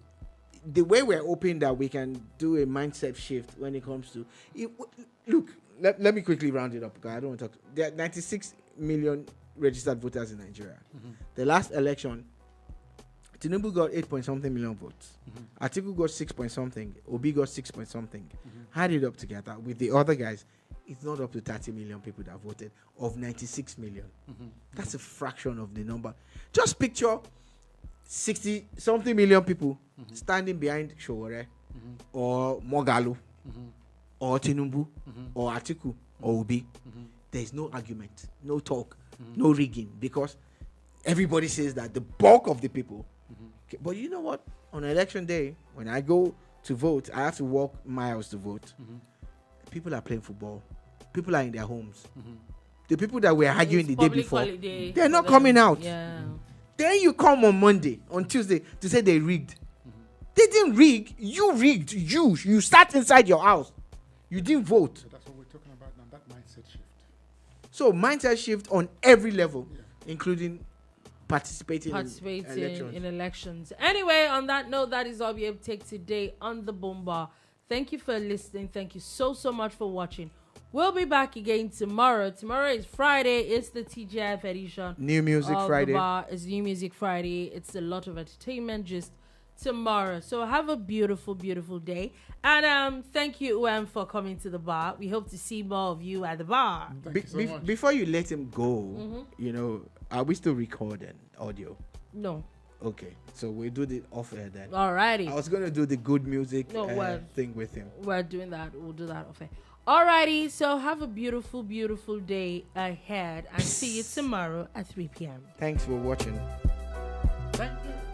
the way we're hoping that we can do a mindset shift when it comes to it, look, let me quickly round it up because I don't want to talk. There are 96 million registered voters in Nigeria. Mm-hmm. The last election, Tinubu got 8-point-something million votes. Mm-hmm. Atiku got 6-point-something. Obi got 6-point-something. Mm-hmm. Add it up together with the other guys, it's not up to 30 million people that voted of 96 million. Mm-hmm. That's a fraction of the number. Just picture 60-something million people standing behind Showore or Mogalu or Tinubu or Atiku or Obi. There's no argument, no talk, no rigging, because everybody says that the bulk of the people. But you know what? On election day, when I go to vote, I have to walk miles to vote. People are playing football. People are in their homes. The people that were arguing the day before, they're not coming out. Yeah. Then you come on Monday, on Tuesday, to say they rigged. They didn't rig. You rigged. You sat inside your house. You didn't vote. So that's what we're talking about now, that mindset shift. So mindset shift on every level, including participating in elections. Anyway, on that note, that is all we have to take today on the Boom Bar. Thank you for listening. Thank you so much for watching. We'll be back again tomorrow. Tomorrow is Friday. It's the TGIF edition. New Music Friday. The bar. It's New Music Friday. It's a lot of entertainment just tomorrow. So have a beautiful, beautiful day. And thank you, for coming to the bar. We hope to see more of you at the bar. Thank you so much. Before you let him go, are we still recording audio? No. Okay, so we'll do the off air then. Alrighty. I was going to do the good music thing with him. We're doing that. We'll do that off air. Alrighty, so have a beautiful, beautiful day ahead and see you tomorrow at 3 p.m. Thanks for watching. Thank you.